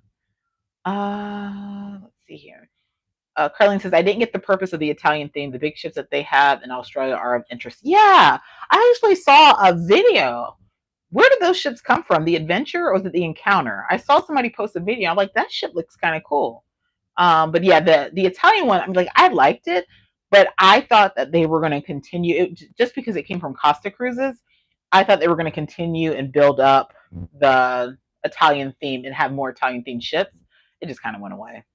Let's see here. Carlene says, I didn't get the purpose of the Italian theme. The big ships that they have in Australia are of interest. Yeah, I actually saw a video. Where did those ships come from? The Adventure or was it the Encounter? I saw somebody post a video. I'm like, that ship looks kind of cool. But yeah, the Italian one, I'm like, I liked it, but I thought that they were going to continue it just because it came from Costa Cruises. I thought they were going to continue and build up the Italian theme and have more Italian themed ships. It just kind of went away.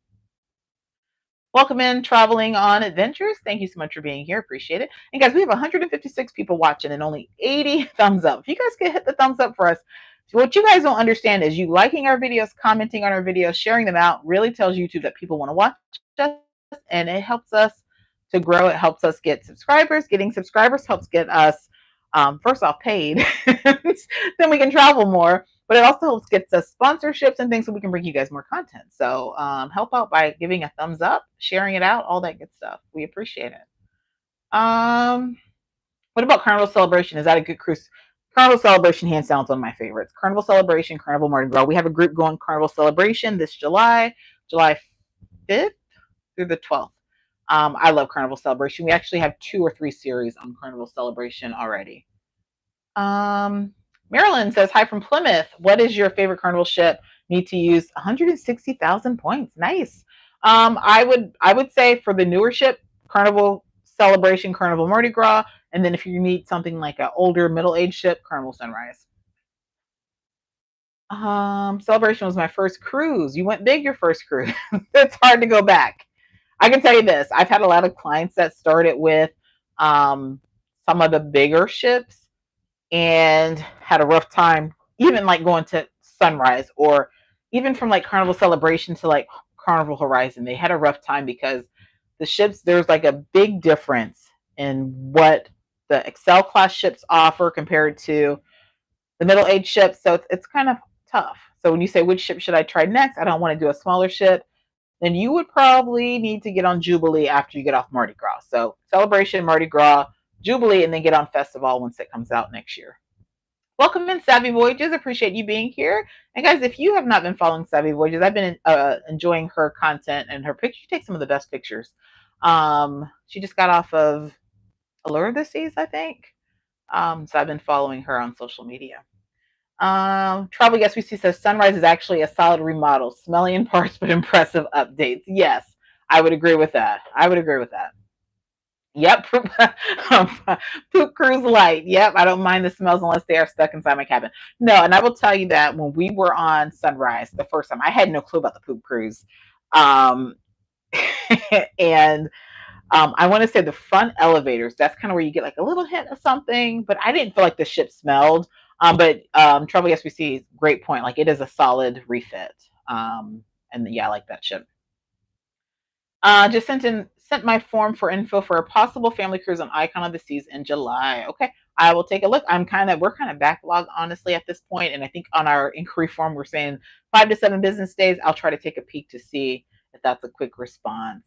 Welcome in, Traveling on Adventures. Thank you so much for being here. Appreciate it. And guys, we have 156 people watching and only 80 thumbs up. If you guys could hit the thumbs up for us. What you guys don't understand is you liking our videos, commenting on our videos, sharing them out really tells YouTube that people want to watch us, and it helps us to grow. It helps us get subscribers. Getting subscribers helps get us, first off, paid. Then we can travel more. But it also helps get us sponsorships and things so we can bring you guys more content. So help out by giving a thumbs up, sharing it out, all that good stuff. We appreciate it. What about Carnival Celebration? Is that a good cruise? Carnival Celebration, hands down, is one of my favorites. Carnival Celebration, Carnival Mardi Gras. We have a group going Carnival Celebration this July 5th through the 12th. I love Carnival Celebration. We actually have 2 or 3 series on Carnival Celebration already. Marilyn says, hi from Plymouth. What is your favorite Carnival ship? Need to use 160,000 points. Nice. I would say for the newer ship, Carnival Celebration, Carnival Mardi Gras. And then if you need something like an older middle-aged ship, Carnival Sunrise. Celebration was my first cruise. You went big your first cruise. It's hard to go back. I can tell you this. I've had a lot of clients that started with some of the bigger ships and had a rough time, even like going to Sunrise or even from like Carnival Celebration to like Carnival Horizon. They had a rough time because the ships, there's like a big difference in what the Excel class ships offer compared to the middle-aged ships. So it's kind of tough. So when you say which ship should I try next, I don't want to do a smaller ship. Then you would probably need to get on Jubilee after you get off Mardi Gras. So Celebration, Mardi Gras, Jubilee, and then get on Festival once it comes out next year. Welcome in, Savvy Voyages. Appreciate you being here. And guys, if you have not been following Savvy Voyages, I've been enjoying her content and her pictures. She takes some of the best pictures. She just got off of Allure of the Seas, I think. So I've been following her on social media. Travel Yes We See says Sunrise is actually a solid remodel, smelly in parts but impressive updates. Yes, I would agree with that. Yep, poop cruise light. Yep, I don't mind the smells unless they are stuck inside my cabin. No, and I will tell you that when we were on Sunrise the first time, I had no clue about the poop cruise, and I want to say the front elevators. That's kind of where you get like a little hint of something, but I didn't feel like the ship smelled. But Travel Yes We See, great point. Like it is a solid refit. And yeah, I like that ship. Just sent my form for info for a possible family cruise on Icon of the Seas in July. Okay, I will take a look. We're kind of backlogged honestly at this point, and I think on our inquiry form we're saying 5 to 7 business days. I'll try to take a peek to see if that's a quick response.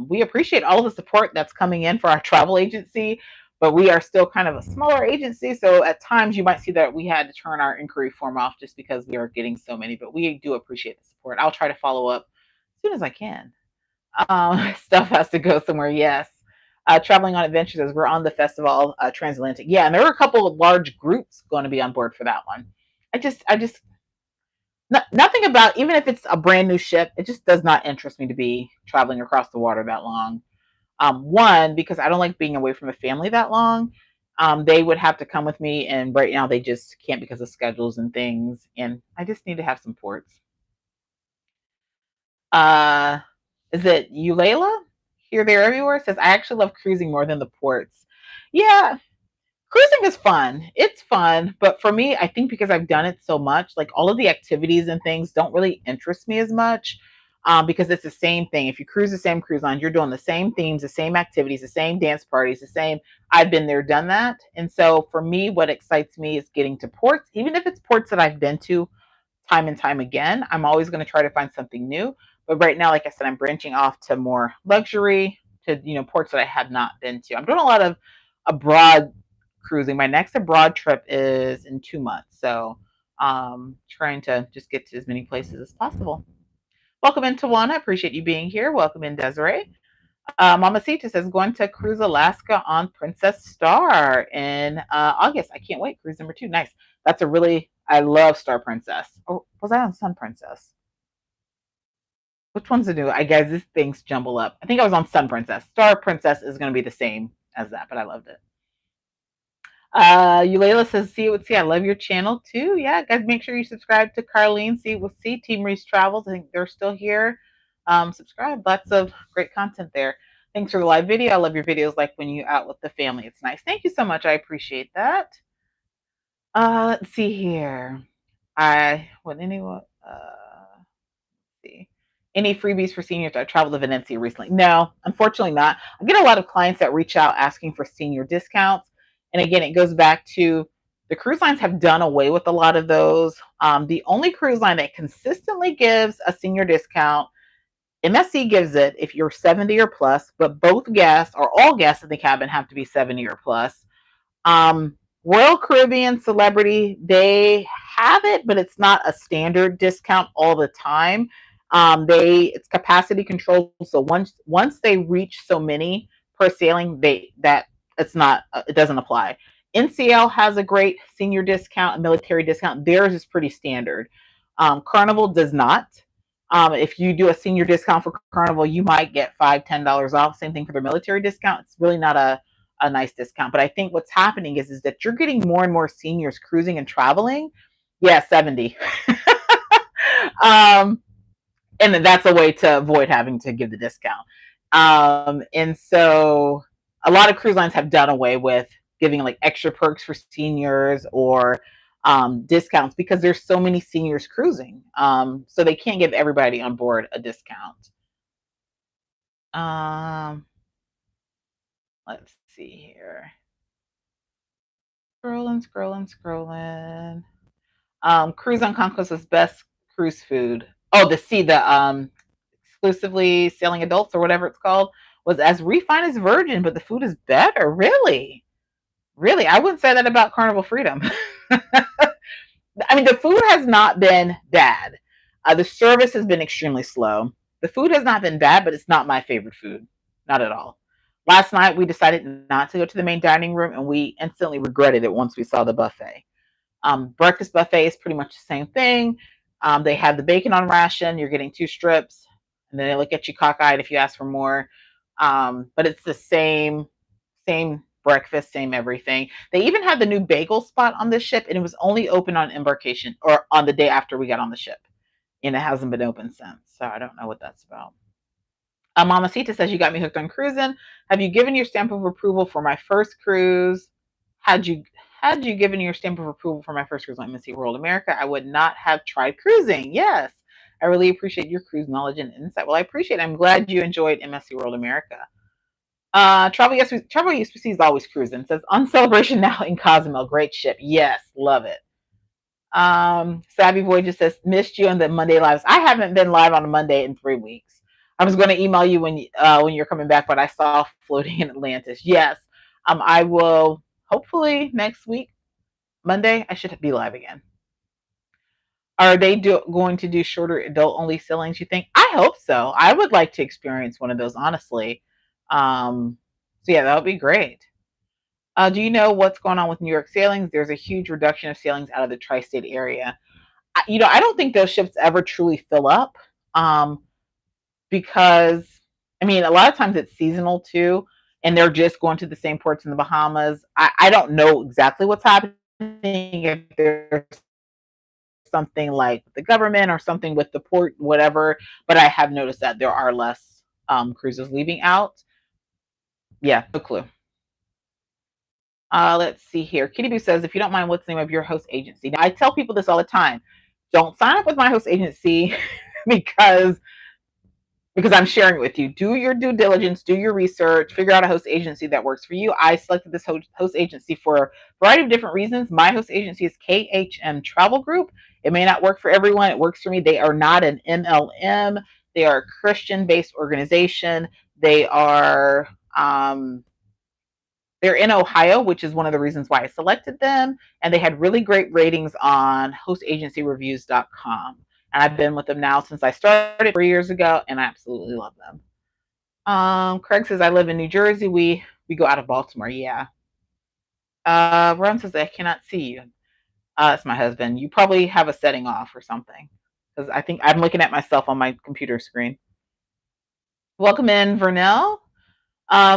We appreciate all of the support that's coming in for our travel agency, but we are still kind of a smaller agency, so at times you might see that we had to turn our inquiry form off just because we are getting so many, but we do appreciate the support. I'll try to follow up as soon as I can. Stuff has to go somewhere, yes. Traveling on Adventures says we're on the festival transatlantic. Yeah, and there are a couple of large groups going to be on board for that one. I just nothing about, even if it's a brand new ship, it just does not interest me to be traveling across the water that long. One, because I don't like being away from a family that long. They would have to come with me, and right now they just can't because of schedules and things. And I just need to have some ports. Uh, is it Eulela? Here, there, everywhere. It says I actually love cruising more than the ports. Yeah, cruising is fun. It's fun, but for me, I think because I've done it so much, like all of the activities and things don't really interest me as much. Because it's the same thing. If you cruise the same cruise line, you're doing the same themes, the same activities, the same dance parties, the same. I've been there, done that. And so for me, what excites me is getting to ports, even if it's ports that I've been to time and time again. I'm always going to try to find something new. But right now, like I said, I'm branching off to more luxury, to ports that I have not been to. I'm doing a lot of abroad cruising. My next abroad trip is in 2 months, so trying to just get to as many places as possible. Welcome in, Tawana. Appreciate you being here. Welcome in, Desiree. Mama Sita says going to cruise Alaska on Princess Star in August. I can't wait. Cruise number 2. Nice. That's a really, I love Star Princess. Or was I on Sun Princess? Which one's the new? I guess these things jumble up. I think I was on Sun Princess. Star Princess is going to be the same as that, but I loved it. Eulela says, see what see. I love your channel too. Yeah, guys, make sure you subscribe to Carlene. See what see. Team Reese Travels. I think they're still here. Subscribe. Lots of great content there. Thanks for the live video. I love your videos, like when you out with the family. It's nice. Thank you so much. I appreciate that. Let's see here. See. Any freebies for seniors? I traveled to Valencia recently. No, unfortunately not. I get a lot of clients that reach out asking for senior discounts. And again, it goes back to the cruise lines have done away with a lot of those. The only cruise line that consistently gives a senior discount, MSC gives it if you're 70 or plus, but both guests or all guests in the cabin have to be 70 or plus. Royal Caribbean Celebrity, they have it, but it's not a standard discount all the time. It's capacity controlled, so once they reach so many per sailing, it doesn't apply. NCL has a great senior discount, a military discount. Theirs is pretty standard. Carnival does not. If you do a senior discount for Carnival, you might get $5-10 off. Same thing for their military discount. It's really not a nice discount. But I think what's happening is that you're getting more and more seniors cruising and traveling. Yeah, 70. And that's a way to avoid having to give the discount. And so a lot of cruise lines have done away with giving like extra perks for seniors or discounts because there's so many seniors cruising. So they can't give everybody on board a discount. Let's see here. Scrolling. Cruise on Conquest's best cruise food. Oh, the exclusively sailing adults or whatever it's called was as refined as Virgin, but the food is better. Really? Really? I wouldn't say that about Carnival Freedom. I mean, the food has not been bad. The service has been extremely slow. The food has not been bad, but it's not my favorite food. Not at all. Last night, we decided not to go to the main dining room, and we instantly regretted it once we saw the buffet. Breakfast buffet is pretty much the same thing. They have the bacon on ration. You're getting 2 strips, and then they look at you cockeyed if you ask for more. But it's the same breakfast, same everything. They even had the new bagel spot on this ship, and it was only open on embarkation or on the day after we got on the ship, and it hasn't been open since. So I don't know what that's about. Mama Sita says, you got me hooked on cruising. Have you given your stamp of approval for my first cruise? Had you given your stamp of approval for my first cruise on MSC World America, I would not have tried cruising. Yes. I really appreciate your cruise knowledge and insight. Well, I appreciate it. I'm glad you enjoyed MSC World America. Travel USPC is always cruising. It says on Celebration now in Cozumel. Great ship. Yes, love it. Savvy Boy just says missed you on the Monday lives. I haven't been live on a Monday in 3 weeks. I was going to email you when you're coming back, but I saw floating in Atlantis. Yes, I will. Hopefully next week, Monday, I should be live again. Are they going to do shorter adult only sailings, you think? I hope so. I would like to experience one of those, honestly. So So yeah, that would be great. Do you know what's going on with New York sailings? There's a huge reduction of sailings out of the tri-state area. I don't think those ships ever truly fill up, um, because I mean, a lot of times it's seasonal too, and they're just going to the same ports in the Bahamas. I don't know exactly what's happening, if there's something like the government or something with the port, whatever. But I have noticed that there are less cruises leaving out. Yeah, no clue. Let's see here. Kitty Boo says, if you don't mind, what's the name of your host agency? Now, I tell people this all the time. Don't sign up with my host agency because I'm sharing it with you. Do your due diligence, do your research, figure out a host agency that works for you. I selected this host agency for a variety of different reasons. My host agency is KHM Travel Group. It may not work for everyone. It works for me. They are not an MLM. They are a Christian-based organization. They are they're in Ohio, which is one of the reasons why I selected them. And they had really great ratings on hostagencyreviews.com. And I've been with them now since I started 3 years ago, and I absolutely love them. Craig says, I live in New Jersey. We go out of Baltimore. Yeah. Ron says, I cannot see you. It's my husband. You probably have a setting off or something, because I think I'm looking at myself on my computer screen. Welcome in, Vernell.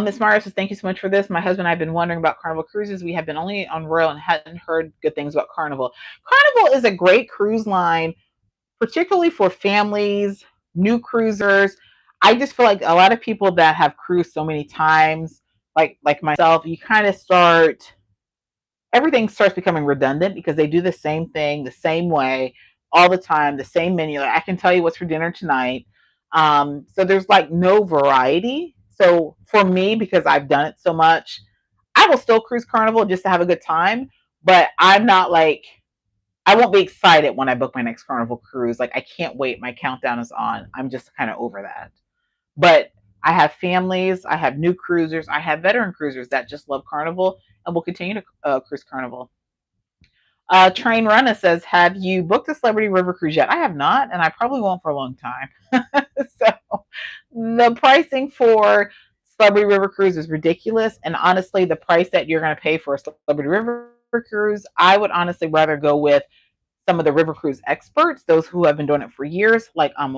Miss Mara says, thank you so much for this. My husband and I have been wondering about Carnival cruises. We have been only on Royal and hadn't heard good things about Carnival. Carnival is a great cruise line, particularly for families, new cruisers. I just feel like a lot of people that have cruised so many times, like myself, you kind of everything starts becoming redundant because they do the same thing the same way all the time, the same menu. Like, I can tell you what's for dinner tonight. So there's like no variety. So for me, because I've done it so much, I will still cruise Carnival just to have a good time, but I'm not like, I won't be excited when I book my next Carnival cruise. Like, I can't wait. My countdown is on. I'm just kind of over that. But I have families, I have new cruisers, I have veteran cruisers that just love Carnival and will continue to cruise Carnival. Train Runner says, have you booked a Celebrity River cruise yet? I have not, and I probably won't for a long time. So the pricing for Celebrity River cruise is ridiculous. And honestly, the price that you're going to pay for a Celebrity River cruise, I would honestly rather go with some of the river cruise experts, those who have been doing it for years, like some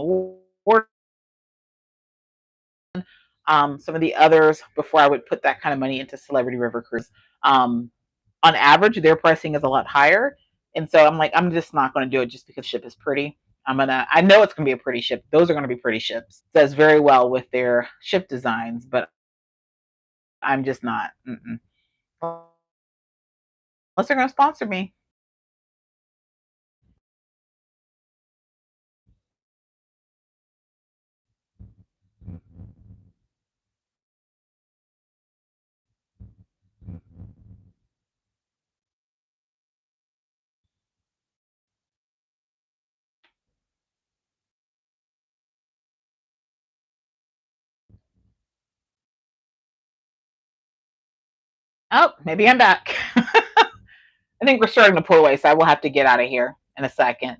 of the others, before I would put that kind of money into Celebrity River cruise. On average, their pricing is a lot higher. And so I'm like, I'm just not going to do it just because the ship is pretty. I know it's going to be a pretty ship. Those are going to be pretty ships. It does very well with their ship designs, but I'm just not. Unless they're going to sponsor me. Oh, maybe I'm back. I think we're starting to pull away, so I will have to get out of here in a second.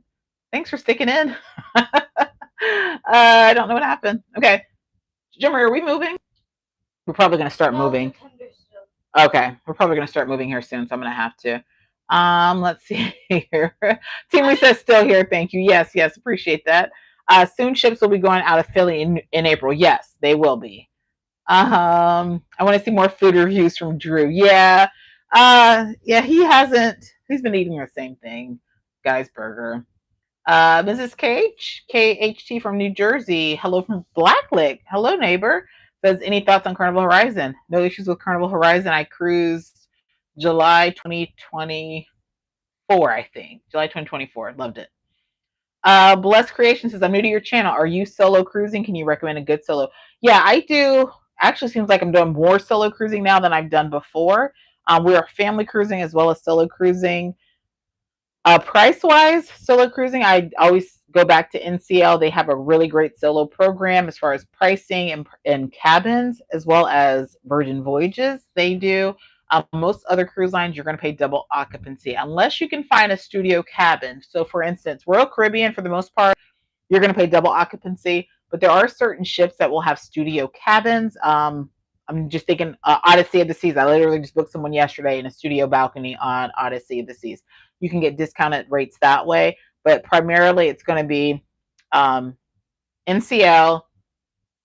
Thanks for sticking in. I don't know what happened. Okay. Jimmy, are we moving? We're probably going to start moving. Okay, we're probably going to start moving here soon, so I'm going to have to. Let's see here. Team Lisa still here. Thank you. Yes, appreciate that. Soon ships will be going out of Philly in April. Yes, they will be. I want to see more food reviews from Drew. Yeah. Yeah, he hasn't. He's been eating the same thing, Guy's Burger. Mrs. KHT from New Jersey. Hello from Blacklick. Hello, neighbor. Says, any thoughts on Carnival Horizon? No issues with Carnival Horizon. I cruised July 2024, I think. July 2024. Loved it. Blessed Creation says, I'm new to your channel. Are you solo cruising? Can you recommend a good solo? Yeah, I do. Actually, seems like I'm doing more solo cruising now than I've done before. We are family cruising as well as solo cruising. Price-wise, solo cruising, I always go back to NCL. They have a really great solo program as far as pricing and cabins, as well as Virgin Voyages. They do. Most other cruise lines, you're going to pay double occupancy unless you can find a studio cabin. So, for instance, Royal Caribbean, for the most part, you're going to pay double occupancy. But there are certain ships that will have studio cabins. I'm just thinking Odyssey of the Seas. I literally just booked someone yesterday in a studio balcony on Odyssey of the Seas. You can get discounted rates that way, but primarily it's going to be NCL,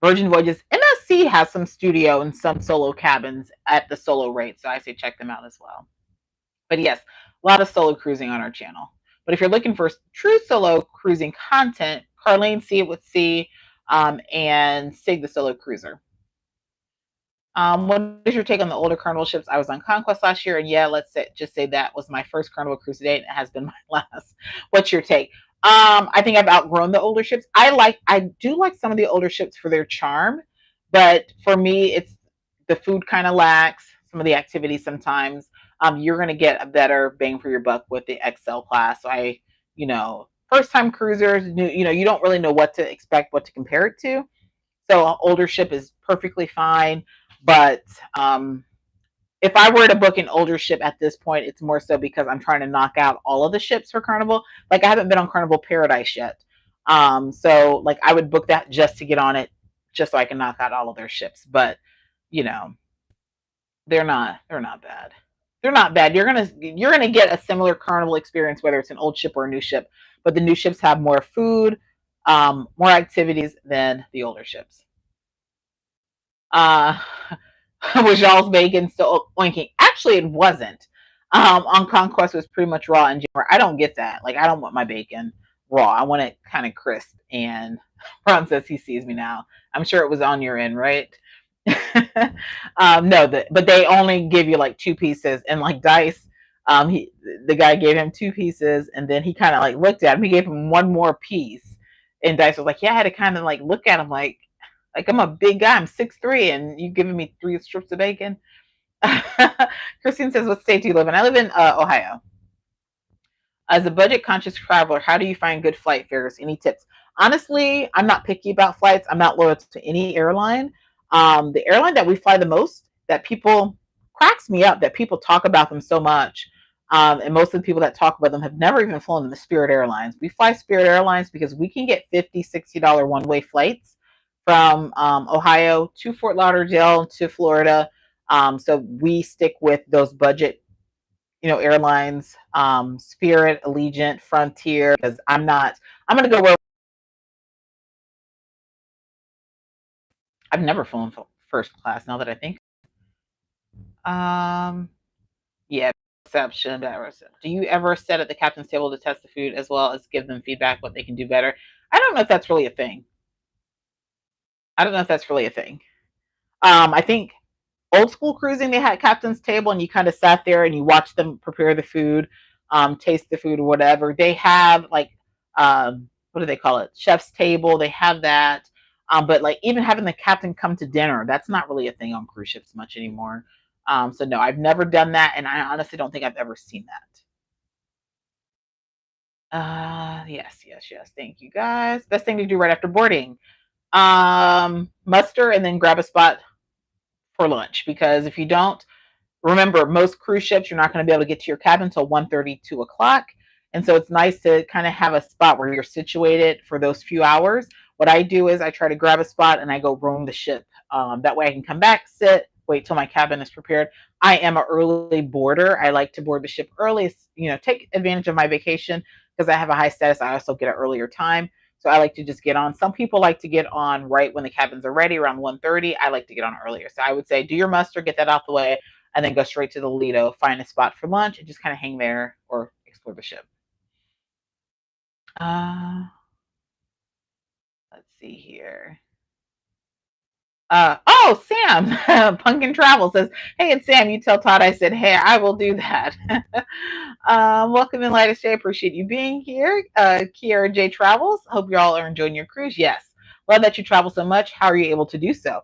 Virgin Voyages. MSC has some studio and some solo cabins at the solo rate, so I say check them out as well. But yes, a lot of solo cruising on our channel. But if you're looking for true solo cruising content, Carlene See It with C, and Sig the Solo Cruiser. What is your take on the older Carnival ships? I was on Conquest last year, and yeah, just say that was my first Carnival cruise to date, and it has been my last. What's your take? I think I've outgrown the older ships. I do like some of the older ships for their charm, but for me, it's the food kind of lacks, some of the activities sometimes. You're going to get a better bang for your buck with the XL class. So first time cruisers, you don't really know what to expect, what to compare it to. So an older ship is perfectly fine. But if I were to book an older ship at this point, it's more so because I'm trying to knock out all of the ships for Carnival. Like I haven't been on Carnival Paradise yet. So like I would book that just to get on it, just so I can knock out all of their ships. But they're not bad. They're not bad. You're gonna get a similar Carnival experience, whether it's an old ship or a new ship. But the new ships have more food, more activities than the older ships. Was y'all's bacon still oinking? Actually, it wasn't. On Conquest, it was pretty much raw and January. I don't get that. Like, I don't want my bacon raw. I want it kind of crisp. And Ron says he sees me now. I'm sure it was on your end, right? No, but they only give you like 2 pieces, and like Dice, the guy gave him 2 pieces, and then he kind of like looked at him. He gave him 1 more piece, and Dice was like, "Yeah," I had to kind of like look at him like I'm a big guy. I'm 6'3", and you giving me 3 strips of bacon. Christine says, "What state do you live in?" I live in Ohio. As a budget conscious traveler, how do you find good flight fares? Any tips? Honestly, I'm not picky about flights. I'm not loyal to any airline. The airline that we fly the most, that people cracks me up, that people talk about them so much. And most of the people that talk about them have never even flown in the Spirit Airlines. We fly Spirit Airlines because we can get $50, $60 one-way flights from Ohio to Fort Lauderdale to Florida. So we stick with those budget airlines, Spirit, Allegiant, Frontier, because I'm going to go where I've never flown first class now that I think. Yeah, perception. Do you ever sit at the captain's table to test the food as well as give them feedback what they can do better? I don't know if that's really a thing. I think old school cruising, they had captain's table and you kind of sat there and you watched them prepare the food, taste the food or whatever. They have like, what do they call it? Chef's table. They have that. But like even having the captain come to dinner, that's not really a thing on cruise ships much anymore. So no, I've never done that. And I honestly don't think I've ever seen that. Yes. Thank you guys. Best thing to do right after boarding. Muster and then grab a spot for lunch, because if you don't, remember, most cruise ships, you're not going to be able to get to your cabin until 1:30, 2 o'clock. And so it's nice to kind of have a spot where you're situated for those few hours. What I do is I try to grab a spot and I go roam the ship. That way I can come back, sit, wait till my cabin is prepared. I am an early boarder. I like to board the ship early, take advantage of my vacation because I have a high status. I also get an earlier time. So I like to just get on. Some people like to get on right when the cabins are ready, around 1:30. I like to get on earlier. So I would say do your muster, get that out the way, and then go straight to the Lido, find a spot for lunch, and just kind of hang there or explore the ship. Let's see here. Sam, Pumpkin Travel says, "Hey, it's Sam. You tell Todd I said, hey, I will do that." Welcome in, Lightest J. Appreciate you being here. Kiara J Travels. Hope you all are enjoying your cruise. Yes. Love that you travel so much. How are you able to do so?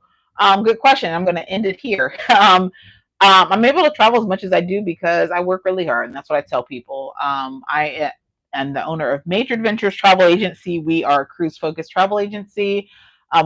Good question. I'm going to end it here. I'm able to travel as much as I do because I work really hard, and that's what I tell people. I am the owner of Major Adventures Travel Agency. We are a cruise-focused travel agency.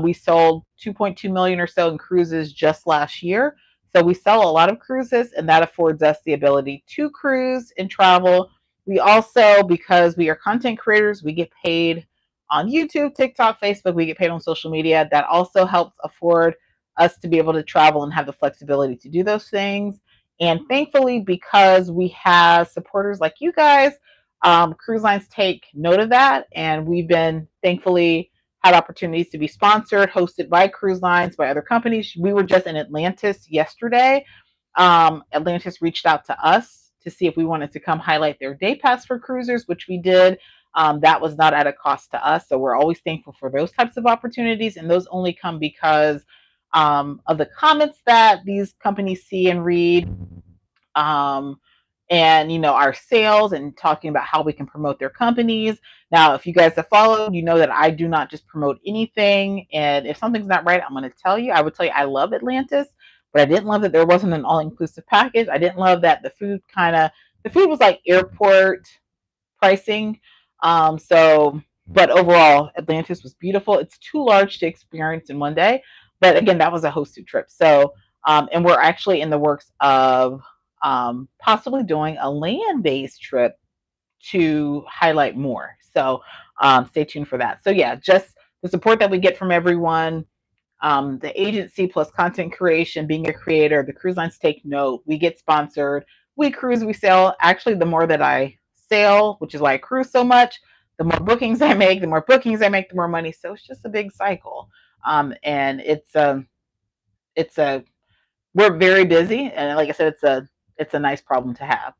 We sold 2.2 million or so in cruises just last year. So we sell a lot of cruises, and that affords us the ability to cruise and travel. We also, because we are content creators, we get paid on YouTube, TikTok, Facebook. We get paid on social media. That also helps afford us to be able to travel and have the flexibility to do those things. And thankfully, because we have supporters like you guys, cruise lines take note of that. And we've been thankfully had opportunities to be sponsored, hosted by cruise lines, by other companies. We were just in Atlantis yesterday. Atlantis reached out to us to see if we wanted to come highlight their day pass for cruisers, which we did. That was not at a cost to us. So we're always thankful for those types of opportunities. And those only come because of the comments that these companies see and read. Um, and our sales and talking about how we can promote their companies. Now, if you guys have followed, you know that I do not just promote anything. And if something's not right, I'm going to tell you. I would tell you I love Atlantis, but I didn't love that there wasn't an all-inclusive package. I didn't love that the food was like airport pricing. But overall, Atlantis was beautiful. It's too large to experience in one day. But again, that was a hosted trip. So, and we're actually in the works of possibly doing a land-based trip to highlight more. So stay tuned for that. So yeah, just the support that we get from everyone, the agency plus content creation, being a creator, the cruise lines take note. We get sponsored. We cruise, we sail. Actually, the more that I sail, which is why I cruise so much, the more bookings I make, the more money. So it's just a big cycle. And we're very busy. And like I said, it's a nice problem to have.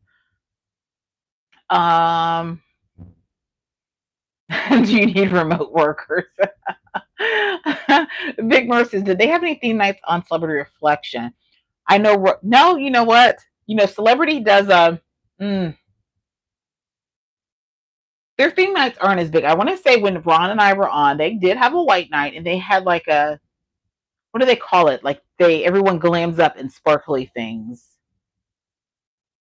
Do you need remote workers? Big Merc says, did they have any theme nights on Celebrity Reflection? I know. No, you know what? Celebrity does their theme nights aren't as big. I want to say when Ron and I were on, they did have a white night, and they had like a, what do they call it? Like everyone glams up in sparkly things.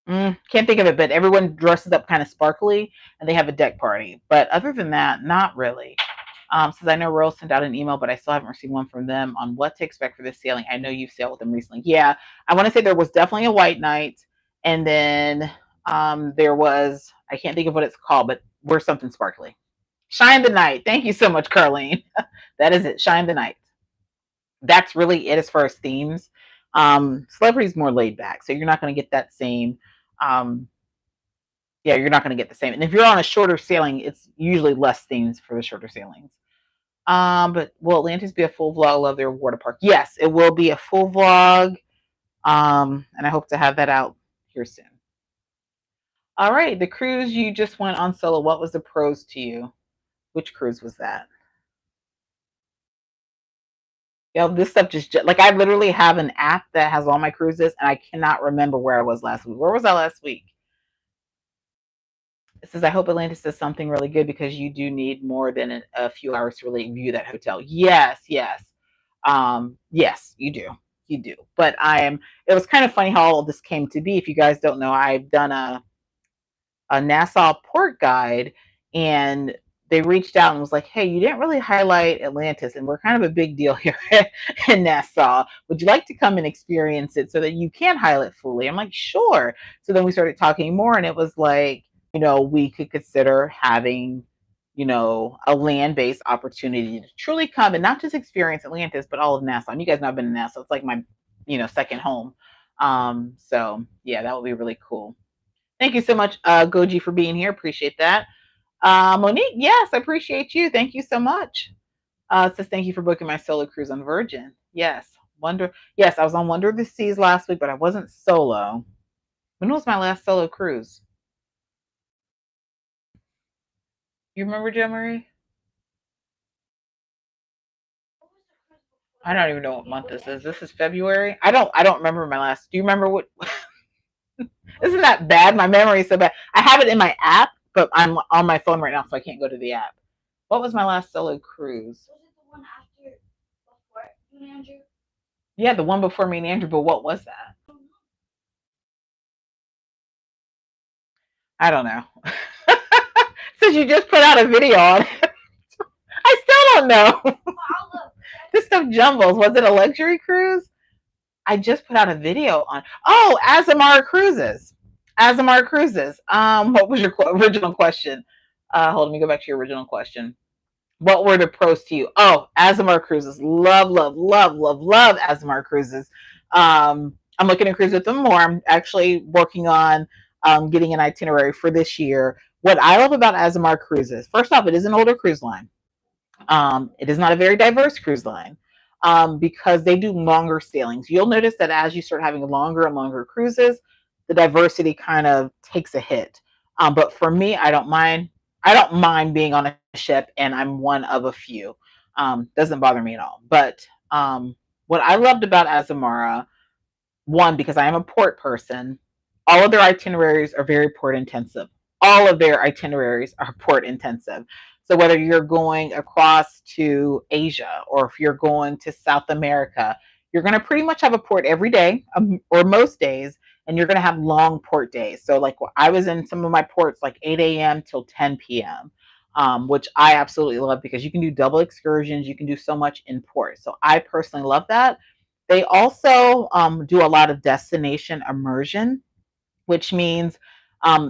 Can't think of it, but everyone dresses up kind of sparkly, and they have a deck party. But other than that, not really. Says I know Royal sent out an email, but I still haven't received one from them on what to expect for this sailing. I know you've sailed with them recently. Yeah, I want to say there was definitely a white night, and then there was, I can't think of what it's called, but we're something sparkly. Shine the Night. Thank you so much, Carlene. That is it. Shine the Night. That's really it as far as themes. Celebrity's more laid back, so you're not going to get that same. You're not going to get the same. And if you're on a shorter sailing, it's usually less themes for the shorter sailings. But will Atlantis be a full vlog of their water park? Yes, it will be a full vlog. And I hope to have that out here soon. All right, the cruise you just went on solo, what was the pros to you? Which cruise was that? This stuff just like, I literally have an app that has all my cruises, and I cannot remember where I was last week. Where was I last week? It says, I hope Atlantis does something really good because you do need more than a few hours to really view that hotel. Yes. Yes, you do. You do. But it was kind of funny how all of this came to be. If you guys don't know, I've done a Nassau port guide, and they reached out and was like, hey, you didn't really highlight Atlantis, and we're kind of a big deal here in Nassau. Would you like to come and experience it so that you can highlight fully? I'm like, sure. So then we started talking more, and it was like, we could consider having, a land-based opportunity to truly come and not just experience Atlantis, but all of Nassau. And you guys know I've been in Nassau. It's like my, second home. So yeah, that would be really cool. Thank you so much, Goji, for being here. Appreciate that. Monique, yes, I appreciate you. Thank you so much. It says, thank you for booking my solo cruise on Virgin. Yes. Yes, I was on Wonder of the Seas last week, but I wasn't solo. When was my last solo cruise? You remember, Jo Marie? I don't even know what month this is. This is February. I don't remember my last. Do you remember what? Isn't that bad? My memory is so bad. I have it in my app, but I'm on my phone right now, so I can't go to the app. What was my last solo cruise? Was it the one before me and Andrew? Yeah, the one before me and Andrew, but what was that? I don't know. Since you just put out a video on it. I still don't know. This stuff jumbles. Was it a luxury cruise? I just put out a video on. Oh, Azamara Cruises. Azamara Cruises. What was your original question? Hold on, let me go back to your original question. What were the pros to you? Oh, Azamar cruises. Love, love, love, love, love Azamar cruises. I'm looking to cruise with them more. I'm actually working on getting an itinerary for this year. What I love about Azamar cruises, first off, it is an older cruise line. It is not a very diverse cruise line because they do longer sailings. You'll notice that as you start having longer and longer cruises, the diversity kind of takes a hit. But for me, I don't mind. I don't mind being on a ship, and I'm one of a few. Doesn't bother me at all. But what I loved about Azamara, one, because I am a port person, all of their itineraries are very port intensive. All of their itineraries are port intensive. So whether you're going across to Asia or if you're going to South America, you're going to pretty much have a port every day or most days, and you're going to have long port days. So like I was in some of my ports like 8 a.m. till 10 p.m. Which I absolutely love because you can do double excursions. You can do so much in port. So I personally love that. They also do a lot of destination immersion, which means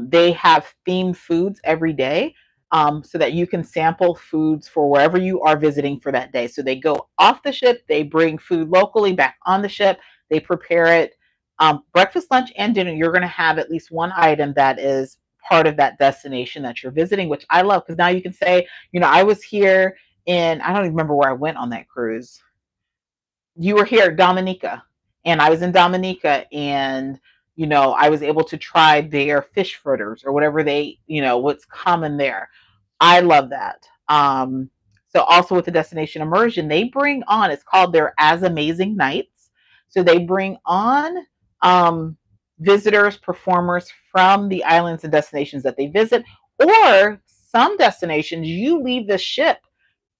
they have themed foods every day so that you can sample foods for wherever you are visiting for that day. So they go off the ship, they bring food locally back on the ship, they prepare it. Breakfast, lunch, and dinner, you're going to have at least one item that is part of that destination that you're visiting, which I love because now you can say, I was here in, I don't even remember where I went on that cruise. You were here, Dominica, and I was in Dominica, and I was able to try their fish fritters or whatever what's common there. I love that. So also with the destination immersion, they bring on, it's called their As Amazing Nights. So they bring on visitors, performers from the islands and destinations that they visit, or some destinations you leave the ship.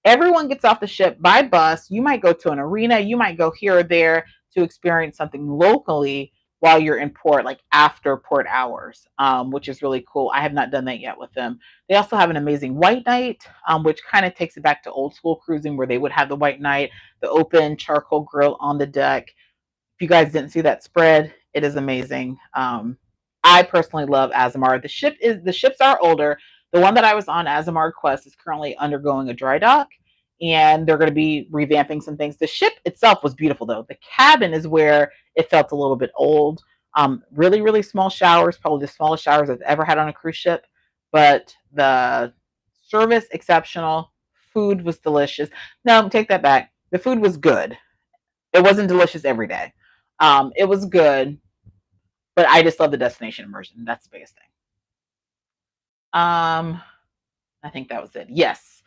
Everyone gets off the ship by bus. You might go to an arena, you might go here or there to experience something locally while you're in port, like after port hours, which is really cool. I have not done that yet with them. They also have an amazing white night, which kind of takes it back to old school cruising where they would have the white night, the open charcoal grill on the deck. If you guys didn't see that spread, it is amazing. I personally love Azamar. The ships are older. The one that I was on, Azamar Quest, is currently undergoing a dry dock, and they're going to be revamping some things. The ship itself was beautiful, though. The cabin is where it felt a little bit old. Really, really small showers, probably the smallest showers I've ever had on a cruise ship. But the service exceptional. Food was delicious. No, take that back. The food was good. It wasn't delicious every day. It was good, but I just love the destination immersion. That's the biggest thing. Um, I think that was it. Yes.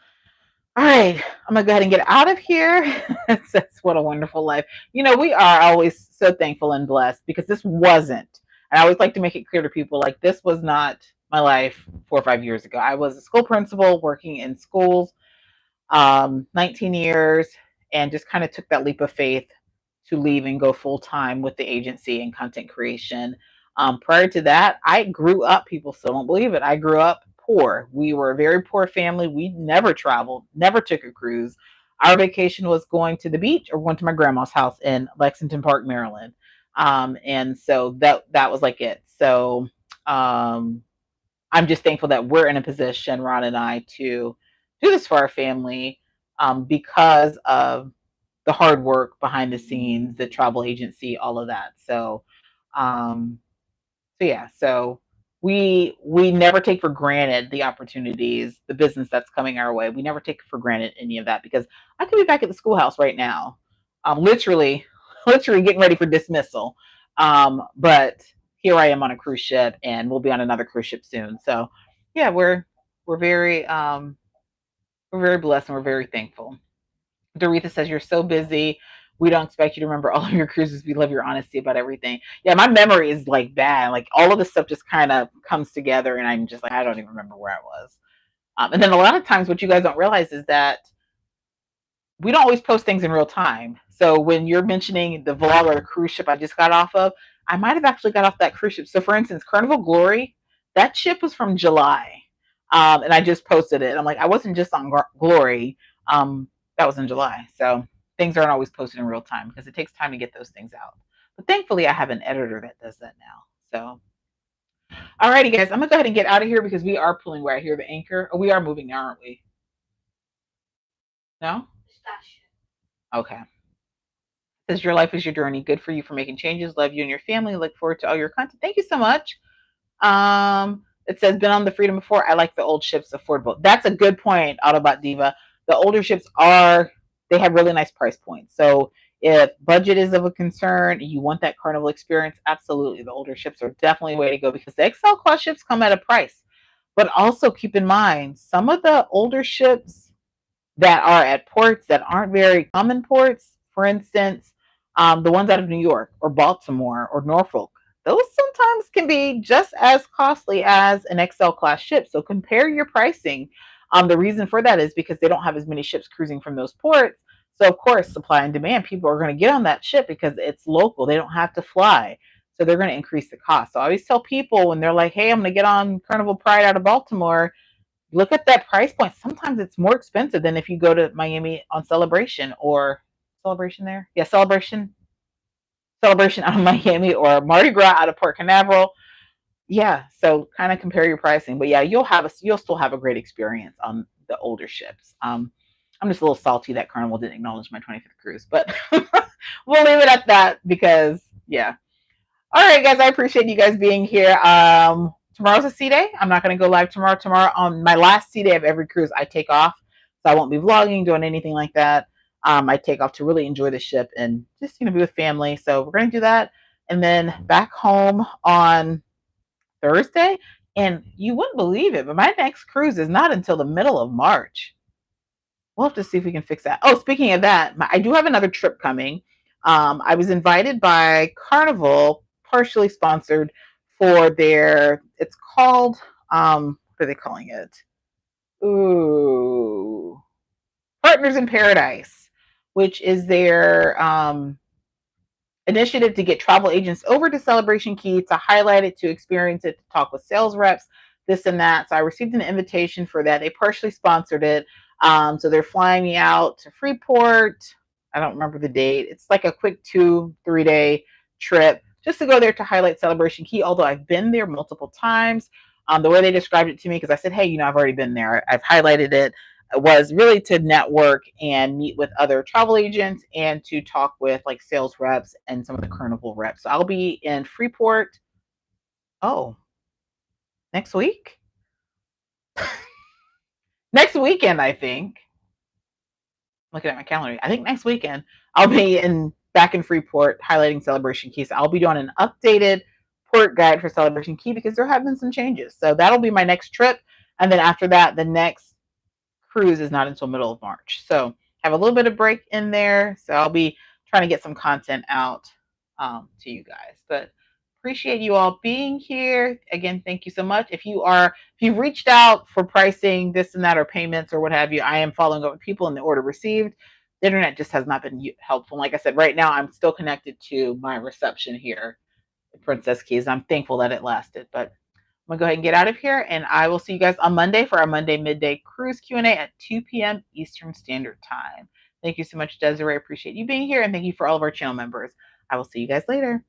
All right, I'm gonna go ahead and get out of here. It says, "What a wonderful life." We are always so thankful and blessed because this wasn't. And I always like to make it clear to people like this was not my life 4 or 5 years ago. I was a school principal working in schools, 19 years, and just kind of took that leap of faith to leave and go full time with the agency and content creation. Prior to that, I grew up, people still don't believe it, I grew up poor. We were a very poor family. We never traveled, never took a cruise. Our vacation was going to the beach or going to my grandma's house in Lexington Park, Maryland. And so that was like it. So I'm just thankful that we're in a position, Ron and I, to do this for our family because of the hard work behind the scenes, the travel agency, all of that. Um, so yeah, so we never take for granted the opportunities, the business that's coming our way. We never take for granted any of that because I could be back at the schoolhouse right now, literally, literally getting ready for dismissal. But here I am on a cruise ship, and we'll be on another cruise ship soon. So yeah, we're very we're very blessed and we're very thankful. Doretha says, "You're so busy. We don't expect you to remember all of your cruises. We love your honesty about everything." Yeah, my memory is like bad. Like all of this stuff just kind of comes together, and I'm just like, I don't even remember where I was. And then a lot of times, what you guys don't realize is that we don't always post things in real time. So when you're mentioning the vlog or the cruise ship I just got off of, I might have actually got off that cruise ship. So for instance, Carnival Glory, that ship was from July. And I just posted it. I'm like, I wasn't just on Glory. That was in July. So things aren't always posted in real time because it takes time to get those things out. But thankfully, I have an editor that does that now. So, alrighty, guys, I'm gonna go ahead and get out of here because we are pulling right here the anchor. Oh, we are moving now, aren't we? No? Okay. Says your life is your journey. Good for you for making changes. Love you and your family. Look forward to all your content. Thank you so much. It says been on the Freedom before. I like the old ships affordable. That's a good point, Autobot Diva. The older ships they have really nice price points. So if budget is of a concern, you want that Carnival experience, absolutely. The older ships are definitely a way to go because the XL class ships come at a price. But also keep in mind, some of the older ships that are at ports that aren't very common ports, for instance, the ones out of New York or Baltimore or Norfolk, those sometimes can be just as costly as an XL class ship. So compare your pricing. The reason for that is because they don't have as many ships cruising from those ports. So of course, supply and demand, people are going to get on that ship because it's local. They don't have to fly. So they're going to increase the cost. So I always tell people when they're like, hey, I'm going to get on Carnival Pride out of Baltimore, look at that price point. Sometimes it's more expensive than if you go to Miami on Celebration or Celebration there. Yeah, Celebration out of Miami or Mardi Gras out of Port Canaveral. Yeah, so kind of compare your pricing. But yeah, you'll still have a great experience on the older ships. I'm just a little salty that Carnival didn't acknowledge my 25th cruise, but we'll leave it at that because yeah. All right, guys, I appreciate you guys being here. Tomorrow's a sea day. I'm not going to go live tomorrow. Tomorrow, on my last sea day of every cruise, I take off. So I won't be vlogging, doing anything like that. I take off to really enjoy the ship and just, be with family. So we're going to do that. And then back home on Thursday. And you wouldn't believe it, but my next cruise is not until the middle of March. We'll have to see if we can fix that. Oh, speaking of that, I do have another trip coming. I was invited by Carnival, partially sponsored, for it's called, what are they calling it? Ooh, Partners in Paradise, which is their initiative to get travel agents over to Celebration Key to highlight it, to experience it, to talk with sales reps, this and that. So I received an invitation for that. They partially sponsored it. So they're flying me out to Freeport. I don't remember the date. It's like a quick 2-3 day trip just to go there to highlight Celebration Key, although I've been there multiple times. The way they described it to me, because I said, hey, I've already been there. I've highlighted it, was really to network and meet with other travel agents and to talk with like sales reps and some of the Carnival reps. So I'll be in Freeport. Oh, next week? Next weekend, I think. Looking at my calendar, I think next weekend I'll be back in Freeport highlighting Celebration Key. So I'll be doing an updated port guide for Celebration Key because there have been some changes. So that'll be my next trip. And then after that, the next cruise is not until middle of March. So have a little bit of break in there. So I'll be trying to get some content out to you guys. But appreciate you all being here. Again, thank you so much. If you've reached out for pricing, this and that, or payments or what have you, I am following up with people in the order received. The internet just has not been helpful. Like I said, right now I'm still connected to my reception here at Princess Keys. I'm thankful that it lasted, but I'm going to go ahead and get out of here, and I will see you guys on Monday for our Monday midday cruise Q&A at 2 p.m. Eastern Standard Time. Thank you so much, Desiree. I appreciate you being here, and thank you for all of our channel members. I will see you guys later.